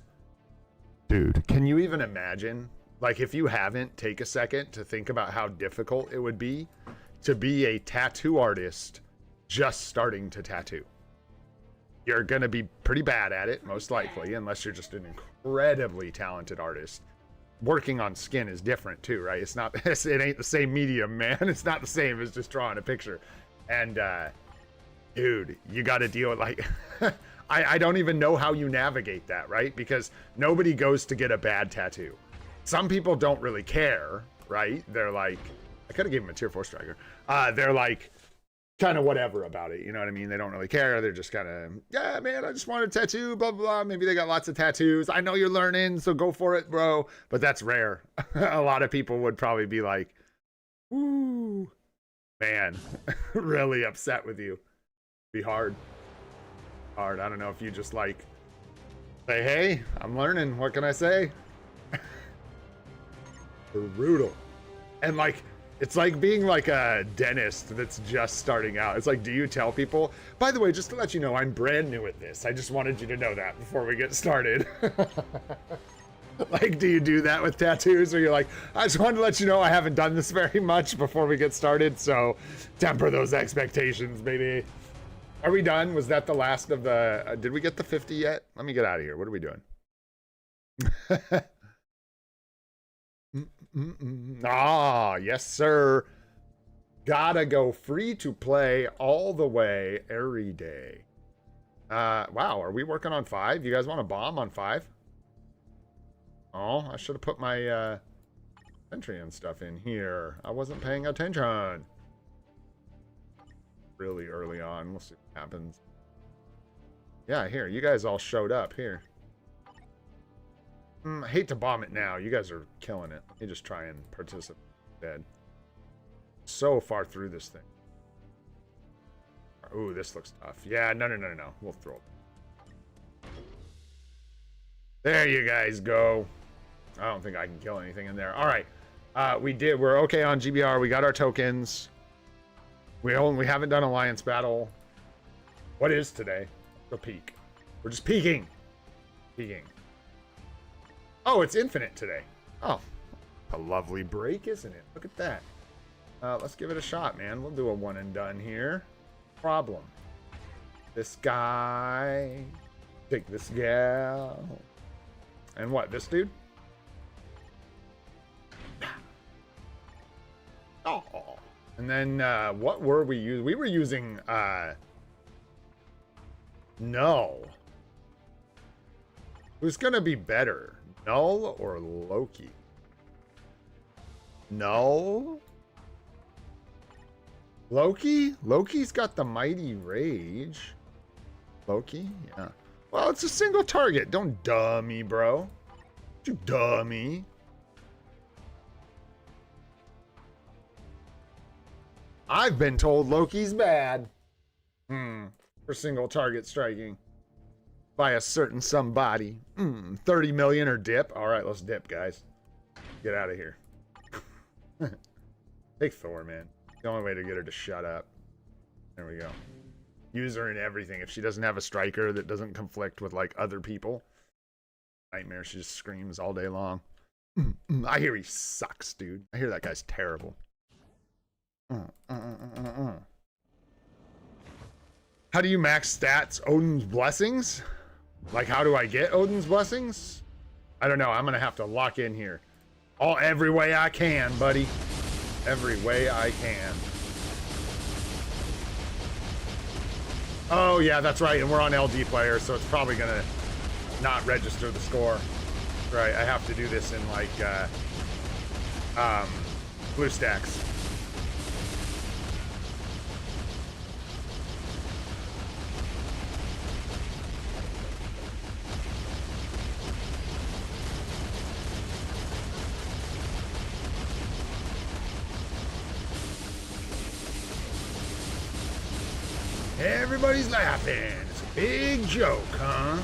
Dude, can you even imagine? Like, if you haven't, take a second to think about how difficult it would be to be a tattoo artist just starting to tattoo. You're going to be pretty bad at it, most likely, unless you're just an incredibly talented artist. Working on skin is different too, right? It's not, it ain't the same medium, man. It's not the same as just drawing a picture. And, dude, you got to deal with, like, I don't even know how you navigate that, right? Because nobody goes to get a bad tattoo. Some people don't really care, right? They're like, I could have given him a tier 4 striker. They're like, kind of whatever about it. You know what I mean? They don't really care. They're just kind of, yeah, man, I just want a tattoo, blah, blah, blah. Maybe they got lots of tattoos. I know you're learning, so go for it, bro. But that's rare. A lot of people would probably be like, ooh, man, really upset with you. Be hard. Hard. I don't know if you just like say, hey, I'm learning. What can I say? Brutal. And like, it's like being like a dentist that's just starting out. It's like, do you tell people, by the way, just to let you know, I'm brand new at this. I just wanted you to know that before we get started. Like, do you do that with tattoos? Or you're like, I just wanted to let you know I haven't done this very much before we get started. So temper those expectations, baby. Are we done? Was that the last of the, did we get the 50 yet? Let me get out of here. What are we doing? Ah, yes, sir. Gotta go free to play all the way every day. Wow, are we working on 5? You guys want a bomb on 5? Oh, I should have put my, entry and stuff in here. I wasn't paying attention. Really early on. We'll see what happens. Yeah, here. You guys all showed up. Here. I hate to bomb it now. You guys are killing it. Let me just try and participate instead. So far through this thing. Ooh, this looks tough. Yeah, no. We'll throw it. There you guys go. I don't think I can kill anything in there. All right. We're okay on GBR. We got our tokens. We haven't done Alliance battle. What is today? The peak. We're just peaking. Peaking. Oh, it's infinite today. Oh, a lovely break, isn't it? Look at that. Let's give it a shot, man. We'll do a one and done here. Problem. This guy. Take this gal. And what? This dude? Oh. And then, what were we using? We were using, no. Who's gonna be better? Null or Loki? Null? Loki? Loki's got the mighty rage. Loki? Yeah. Well, it's a single target. Don't dummy, bro. You dummy. I've been told Loki's bad. For single target striking. By a certain somebody. 30 million or dip. Alright, let's dip, guys. Get out of here. Take Thor, man. The only way to get her to shut up. There we go. Use her in everything. If she doesn't have a striker that doesn't conflict with, like, other people. Nightmare, she just screams all day long. I hear he sucks, dude. I hear that guy's terrible. How do you max stats? Odin's blessings? Like, how do I get Odin's blessings? I don't know. I'm gonna have to lock in here. Every way I can, buddy. Every way I can. Oh, yeah, that's right. And we're on LD player, so it's probably gonna not register the score. Right, I have to do this in, like, blue stacks. Everybody's laughing. It's a big joke, huh?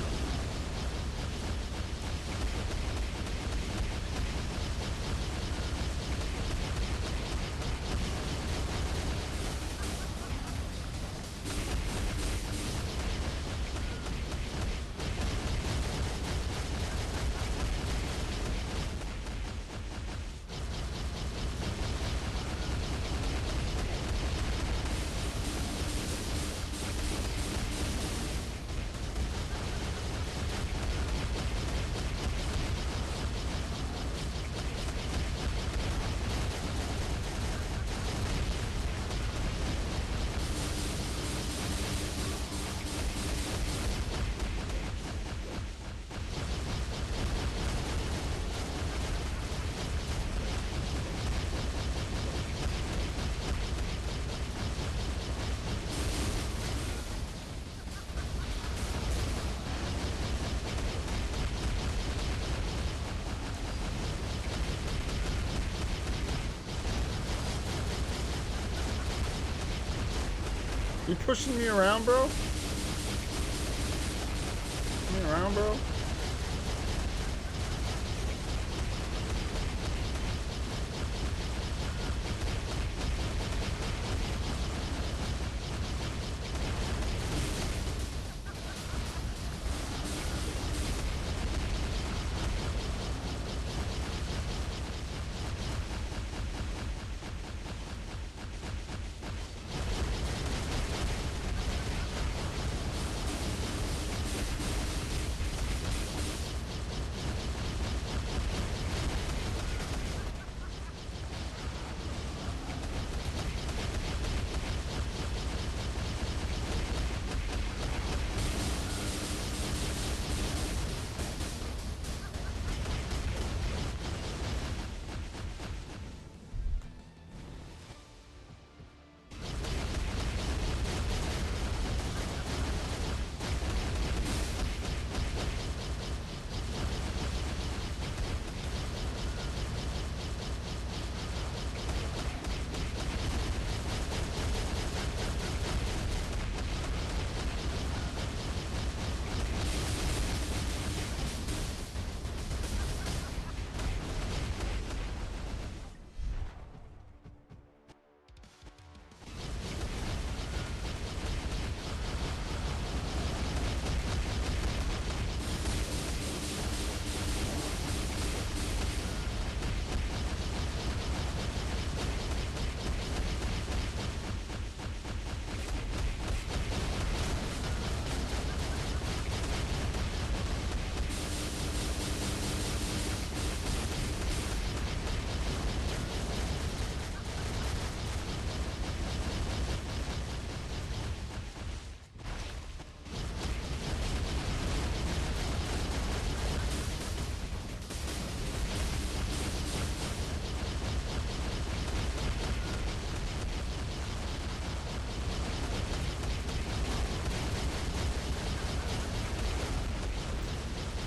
You pushing me around, bro? Pushing me around, bro?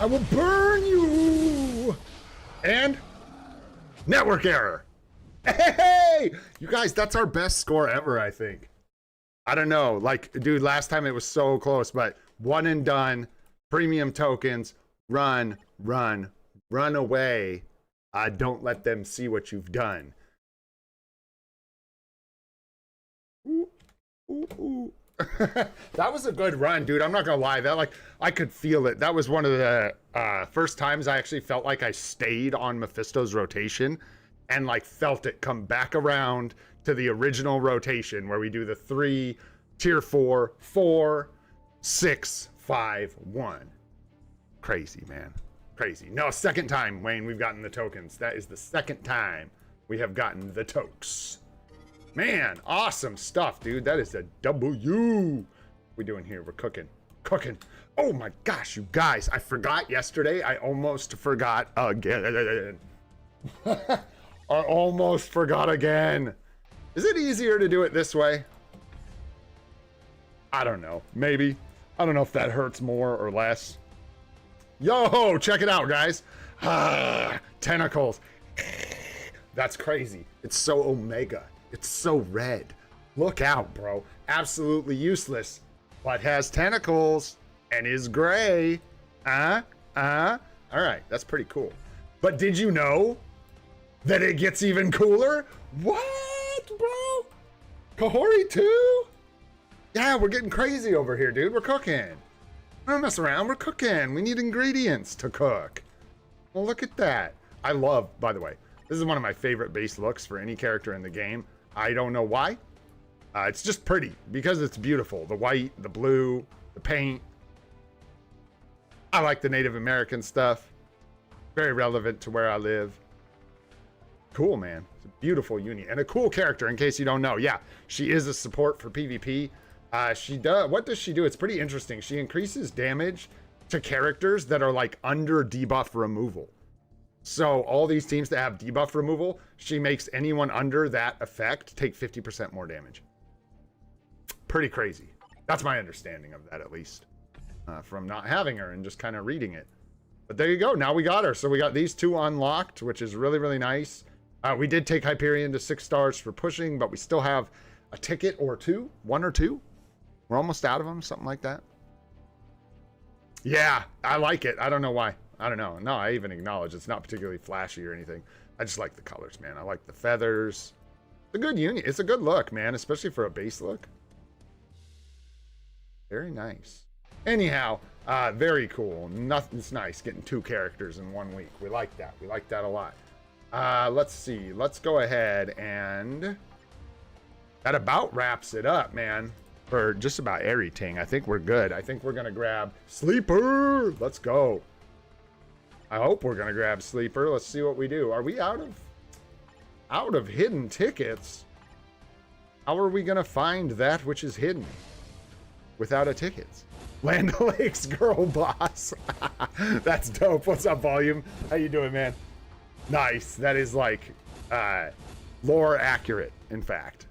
I will burn you. And network error. Hey, you guys, that's our best score ever, I think. I don't know, like, dude, last time it was so close, but one and done, premium tokens, run away. Don't let them see what you've done. Ooh, ooh, ooh. That was a good run, dude. I'm not gonna lie. That, like, I could feel it. That was one of the first times I actually felt like I stayed on Mephisto's rotation and, like, felt it come back around to the original rotation where we do the 3, tier 4, 4, 6, 5, 1. Crazy, man. Crazy. No, second time, Wayne, we've gotten the tokens. That is the second time we have gotten the tokes. Man, awesome stuff, dude. That is a W. What we doing here? We're cooking. Cooking. Oh my gosh, you guys. I forgot yesterday. I almost forgot again. I almost forgot again. Is it easier to do it this way? I don't know. Maybe. I don't know if that hurts more or less. Yo, check it out, guys. Tentacles. That's crazy. It's so Omega. It's so red. Look out, bro. Absolutely useless, but has tentacles and is gray. All right, that's pretty cool. But did you know that it gets even cooler? What, bro? Kahori 2? Yeah, we're getting crazy over here, dude. We're cooking. We don't mess around. We're cooking. We need ingredients to cook. Well, look at that. I love, by the way, this is one of my favorite base looks for any character in the game. I don't know why. It's just pretty because it's beautiful. The white, the blue, the paint. I like the Native American stuff. Very relevant to where I live. Cool, man. It's a beautiful uni and a cool character in case you don't know. Yeah, she is a support for PvP. What does she do? It's pretty interesting. She increases damage to characters that are like under debuff removal. So all these teams that have debuff removal, she makes anyone under that effect take 50% more damage. Pretty crazy. That's my understanding of that, at least, from not having her and just kind of reading it. But there you go. Now we got her. So we got these 2 unlocked, which is really, really nice. We did take Hyperion to 6 stars for pushing, but we still have a ticket or 2, 1 or 2. We're almost out of them, something like that. Yeah, I like it. I don't know why. I don't know. No, I even acknowledge it's not particularly flashy or anything. I just like the colors, man. I like the feathers. It's a good unit. It's a good look, man, especially for a base look. Very nice. Anyhow, very cool. Nothing's nice getting 2 characters in 1 week. We like that. We like that a lot. Let's see. Let's go ahead and that about wraps it up, man. For just about everything. I think we're good. I think we're gonna grab Sleeper. Let's go. I hope we're gonna grab Sleeper. Let's see what we do. Are we out of hidden tickets? How are we gonna find that which is hidden without a ticket? Land O'Lakes girl boss. That's dope. What's up, Volume? How you doing, man? Nice. That is like lore accurate, in fact.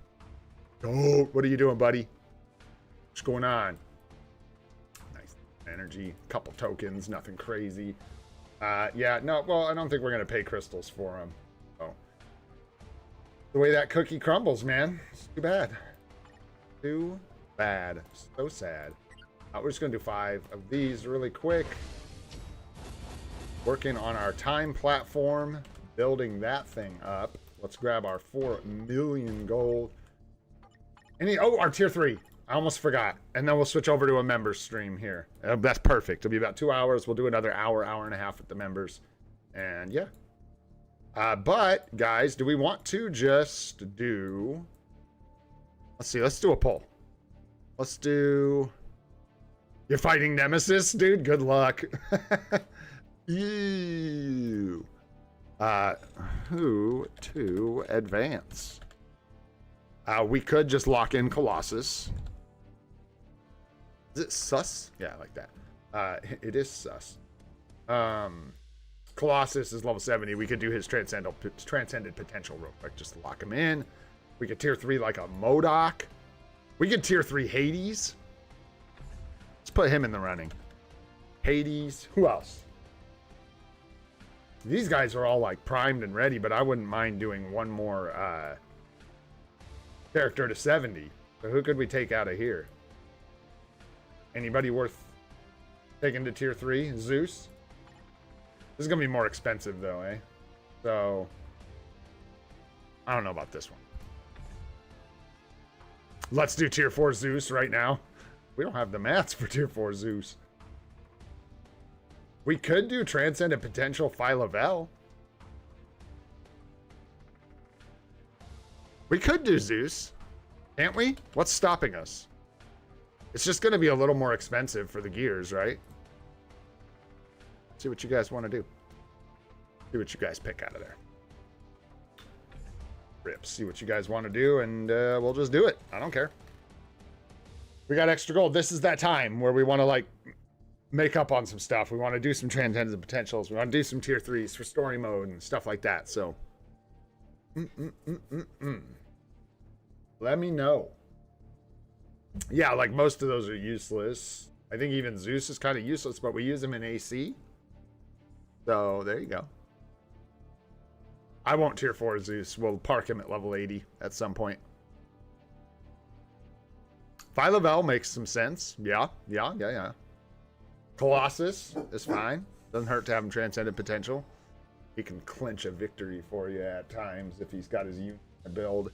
Oh, what are you doing, buddy? What's going on? Nice energy, couple tokens, nothing crazy. Yeah, no, well, I don't think we're gonna pay crystals for them. Oh, the way that cookie crumbles, man. It's too bad. Too bad. So sad. We're just gonna do 5 of these really quick. Working on our time platform, building that thing up. Let's grab our 4 million gold. Our tier 3. I almost forgot. And then we'll switch over to a members stream here. That's perfect. It'll be about 2 hours. We'll do another hour, hour and a half with the members. And yeah. But, guys, do we want to just do... Let's see. Let's do a poll. Let's do... You're fighting Nemesis, dude? Good luck. Ew. Who to advance? We could just lock in Colossus. Is it sus? Yeah, I like that. It is sus. Colossus is level 70. We could do his transcendent potential real quick. Just lock him in. We could tier 3 like a MODOK. We could tier 3 Hades. Let's put him in the running. Hades. Who else? These guys are all like primed and ready, but I wouldn't mind doing one more character to 70. So who could we take out of here? Anybody worth taking to tier 3? Zeus? This is going to be more expensive though, eh? So, I don't know about this one. Let's do tier 4 Zeus right now. We don't have the mats for tier 4 Zeus. We could do Transcendent Potential Phyla-Vel. We could do Zeus. Can't we? What's stopping us? It's just going to be a little more expensive for the gears, right? See what you guys want to do. See what you guys pick out of there. Rip. See what you guys want to do, and we'll just do it. I don't care. We got extra gold. This is that time where we want to, like, make up on some stuff. We want to do some Transcendent Potentials. We want to do some tier 3s for story mode and stuff like that. So, let me know. Yeah, like most of those are useless. I think even Zeus is kind of useless, but we use him in AC. So there you go. I won't tier 4 Zeus. We'll park him at level 80 at some point. Phyla-Vel makes some sense. Yeah. Colossus is fine. Doesn't hurt to have him Transcendent Potential. He can clinch a victory for you at times if he's got his unit build.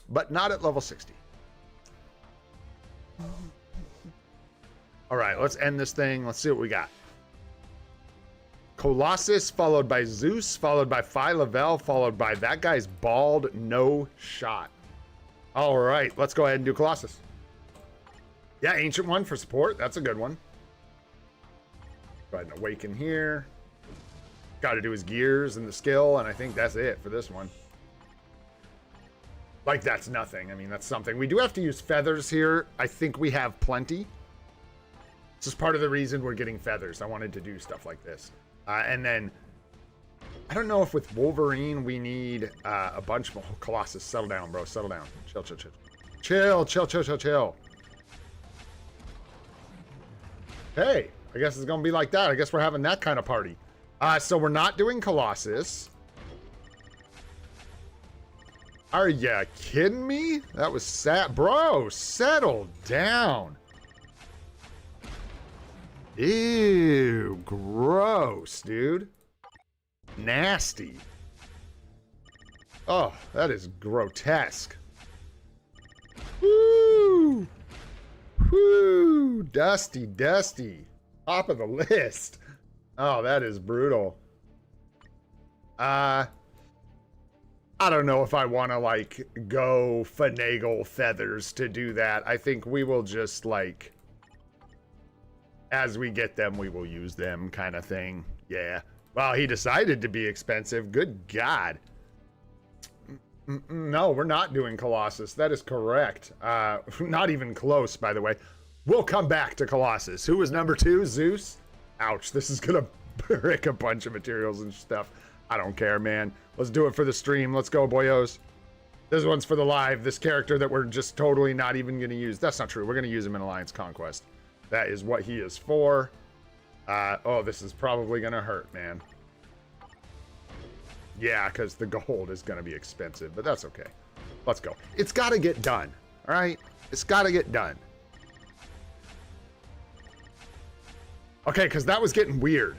But not at level 60. All right, let's end this thing. Let's see what we got. Colossus, followed by Zeus, followed by Phyla-Vel, followed by that guy's bald, no shot. All right, let's go ahead and do Colossus. Yeah, Ancient One for support. That's a good one. Go ahead and awaken here. Got to do his gears and the skill, and I think that's it for this one. Like, that's nothing. I mean, that's something. We do have to use feathers here. I think we have plenty. This is part of the reason we're getting feathers. I wanted to do stuff like this. And then, I don't know if with Wolverine we need a bunch more. Colossus, settle down, bro. Settle down. Chill. Chill. Hey, I guess it's going to be like that. I guess we're having that kind of party. So we're not doing Colossus. Are you kidding me? That was sad. Bro, settle down. Ew, gross, dude. Nasty. Oh, that is grotesque. Woo! Woo! Dusty. Top of the list. Oh, that is brutal. I don't know if I want to, like, go finagle feathers to do that. I think we will just, like, as we get them, we will use them kind of thing. Yeah. Wow, he decided to be expensive. Good God. No, we're not doing Colossus. That is correct. Not even close, by the way. We'll come back to Colossus. Who was number 2? Zeus? Ouch, this is going to brick a bunch of materials and stuff. I don't care, man. Let's do it for the stream. Let's go, boyos. This one's for the live. This character that we're just totally not even going to use. That's not true. We're going to use him in Alliance Conquest. That is what he is for. Oh, this is probably going to hurt, man. Yeah, because the gold is going to be expensive, but that's okay. Let's go. It's got to get done, all right? It's got to get done. Okay, because that was getting weird.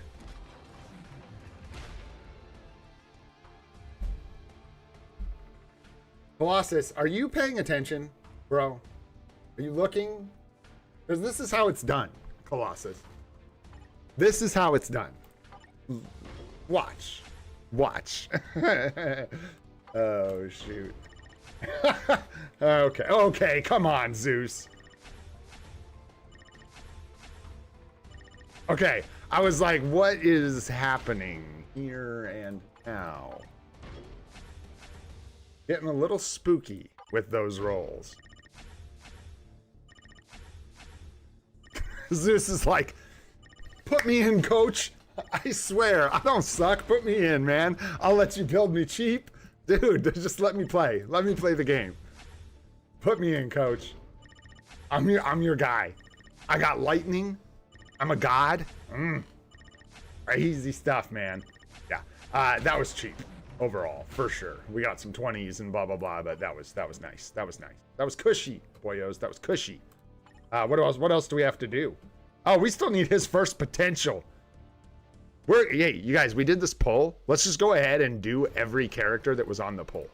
Colossus, are you paying attention, bro? Are you looking? Because this is how it's done, Colossus. This is how it's done. Watch. Oh, shoot. Okay, come on, Zeus. Okay, I was like, what is happening here and now? Getting a little spooky with those rolls. Zeus is like, put me in, coach. I swear, I don't suck. Put me in, man. I'll let you build me cheap. Dude, just let me play. Let me play the game. Put me in, coach. I'm your guy. I got lightning. I'm a god. Crazy stuff, man. Yeah, that was cheap overall, for sure. We got some 20s and blah, blah, blah, but that was nice. That was nice. That was cushy, boyos. That was cushy. What else do we have to do? Oh, we still need his first potential. Hey, you guys, we did this poll. Let's just go ahead and do every character that was on the poll.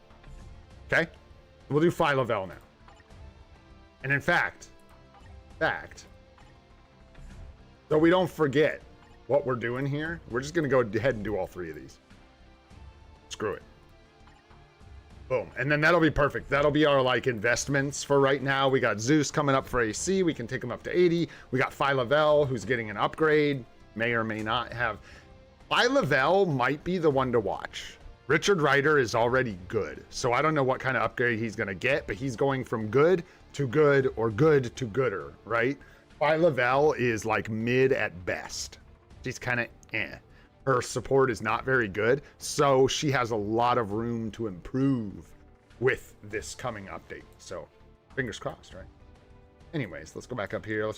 Okay? We'll do Phyla-Vell now. And in fact, so we don't forget what we're doing here, we're just going to go ahead and do all three of these. Screw it. Boom. And then that'll be perfect. That'll be our, like, investments for right now. We got Zeus coming up for AC. We can take him up to 80. We got Phyla-Vell, who's getting an upgrade. May or may not have. Phyla-Vell might be the one to watch. Richard Rider is already good. So I don't know what kind of upgrade he's going to get, but he's going from good to good or good to gooder, right? Phyla-Vell is, like, mid at best. She's kind of eh. Her support is not very good, so she has a lot of room to improve with this coming update. So, fingers crossed, right? Anyways, let's go back up here.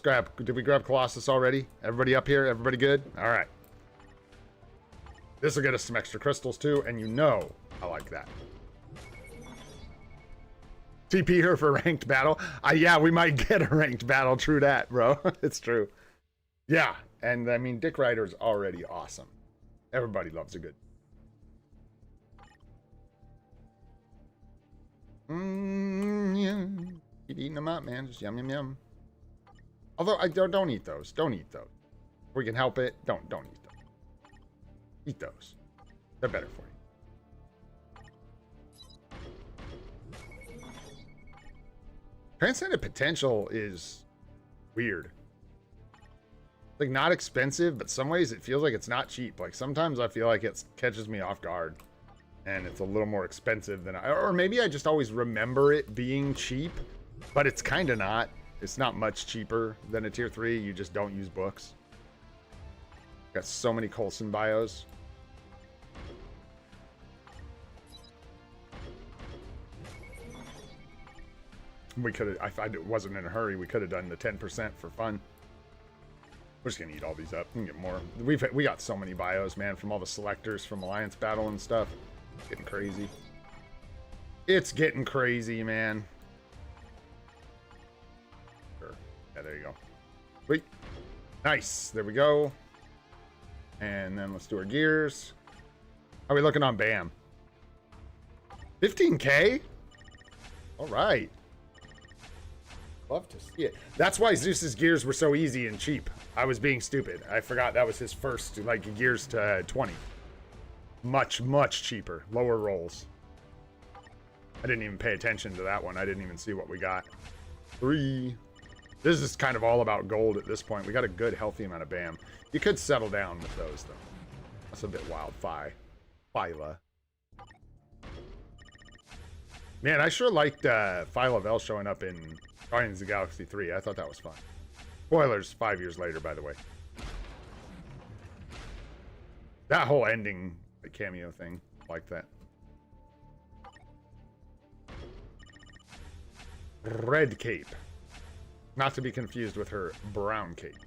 Did we grab Colossus already? Everybody up here? Everybody good? All right. This will get us some extra crystals too, and you know I like that. TP her for ranked battle. Yeah, we might get a ranked battle. True that, bro. It's true. Yeah, and I mean, Dick Rider's already awesome. Everybody loves a good. Yeah. Keep eating them up, man. Just yum, yum, yum. Although, I don't eat those. Don't eat those. If we can help it, don't eat those. Eat those. They're better for you. Transcendent Potential is weird. Like, not expensive, but some ways it feels like it's not cheap. Like, sometimes I feel like it catches me off guard and it's a little more expensive than or maybe I just always remember it being cheap, but it's kind of not. It's not much cheaper than a tier 3. You just don't use books. Got so many Coulson bios. We could have, if I wasn't in a hurry, we could have done the 10% for fun. We're just gonna eat all these up and get more. We got so many bios, man, from all the selectors from Alliance Battle and stuff. It's getting crazy. It's getting crazy, man. Sure. Yeah, there you go. Sweet. Nice. There we go. And then let's do our gears. How are we looking on BAM? 15K? All right. Love to see it. That's why Zeus's gears were so easy and cheap. I was being stupid. I forgot that was his first, like, gears to 20. Much, much cheaper. Lower rolls. I didn't even pay attention to that one. I didn't even see what we got. 3. This is kind of all about gold at this point. We got a good, healthy amount of BAM. You could settle down with those, though. That's a bit wild. Phyla. Man, I sure liked Phyla-Vell showing up in Guardians of the Galaxy 3. I thought that was fun. Spoilers 5 years later, by the way. That whole ending, the cameo thing, like that. Red cape. Not to be confused with her brown cape.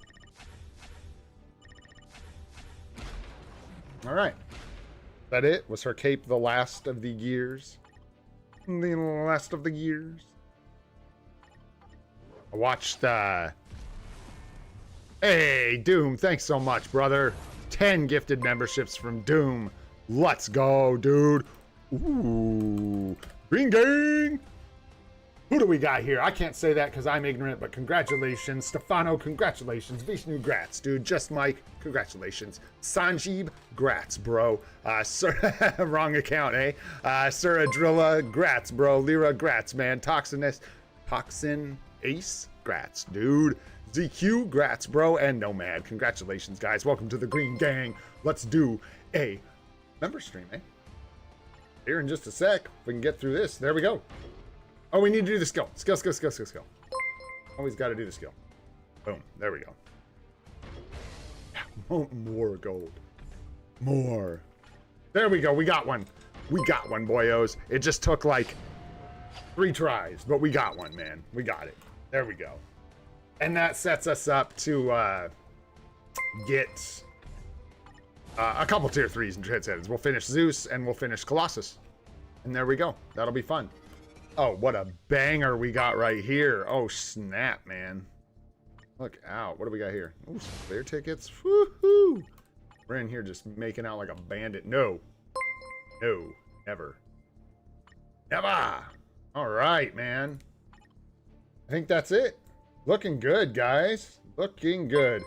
Alright. Is that it? Was her cape the last of the gears? The last of the gears? I watched, Hey, Doom, thanks so much, brother. 10 gifted memberships from Doom. Let's go, dude. Ooh. Green Gang! Who do we got here? I can't say that because I'm ignorant, but congratulations. Stefano, congratulations. Vishnu, grats, dude. Just Mike, congratulations. Sanjeeb, grats, bro. Sir, wrong account, eh? Sura Drilla, grats, bro. Lyra, grats, man. Toxin Ace, grats, dude. ZQ, grats, bro. And Nomad, congratulations, guys. Welcome to the Green Gang. Let's do a member stream, eh? Here in just a sec. If we can get through this. There we go. Oh, we need to do the skill. Skill. Always got to do the skill. Boom. There we go. More gold. More. There we go. We got one. We got one, boyos. It just took like 3 tries, but we got one, man. We got it. There we go. And that sets us up to get a couple tier 3s and transcendents. We'll finish Zeus and we'll finish Colossus. And there we go. That'll be fun. Oh, what a banger we got right here. Oh, snap, man. Look out. What do we got here? Ooh, some clear tickets. Woohoo! We're in here just making out like a bandit. No. No. Never. Never! All right, man. I think that's it. Looking good, guys. Looking good.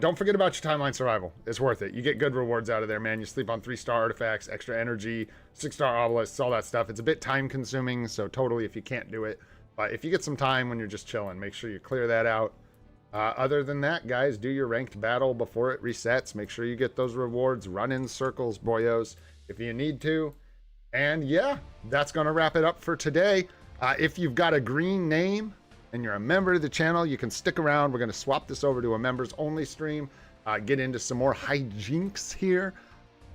Don't forget about your timeline survival. It's worth it. You get good rewards out of there, man. You sleep on 3-star artifacts, extra energy, 6-star obelisks, all that stuff. It's a bit time consuming, so totally if you can't do it. But if you get some time when you're just chilling, make sure you clear that out. Other than that, guys, do your ranked battle before it resets. Make sure you get those rewards. Run in circles, boyos, if you need to. And yeah, that's going to wrap it up for today. If you've got a green name and you're a member of the channel, you can stick around. We're going to swap this over to a members only stream, get into some more hijinks here.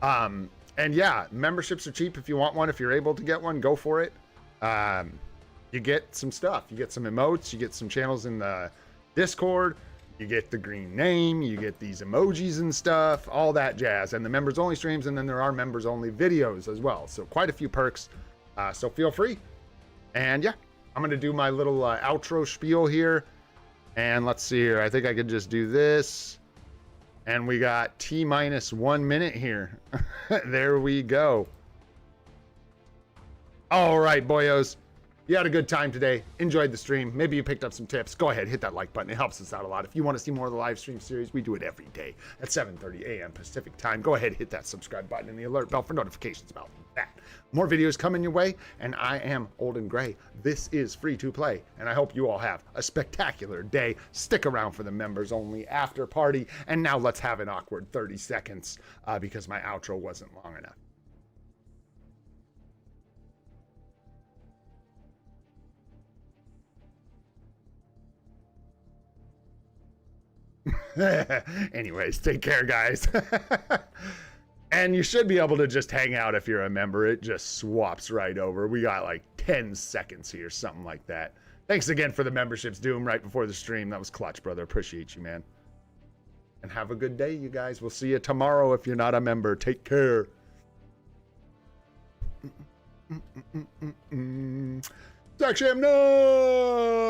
And yeah, memberships are cheap if you want one. If you're able to get one, go for it. You get some stuff. You get some emotes. You get some channels in the Discord. You get the green name. You get these emojis and stuff, all that jazz. And the members only streams, and then there are members only videos as well. So quite a few perks. So feel free. And yeah, I'm going to do my little outro spiel here. And let's see here. I think I could just do this. And we got T-1 minute here. There we go. All right, boyos. You had a good time today. Enjoyed the stream. Maybe you picked up some tips. Go ahead, hit that like button. It helps us out a lot. If you want to see more of the live stream series, we do it every day at 7:30 a.m. Pacific time. Go ahead, hit that subscribe button and the alert bell for notifications about that. More videos coming your way, and I am Old and Gray. This is Free to Play, and I hope you all have a spectacular day. Stick around for the members only after party, and now let's have an awkward 30 seconds because my outro wasn't long enough. Anyways, take care, guys. And you should be able to just hang out if you're a member. It just swaps right over. We got like 10 seconds here, something like that. Thanks again for the memberships, Doom, right before the stream. That was clutch, brother. Appreciate you, man. And have a good day, you guys. We'll see you tomorrow if you're not a member. Take care. Section, no!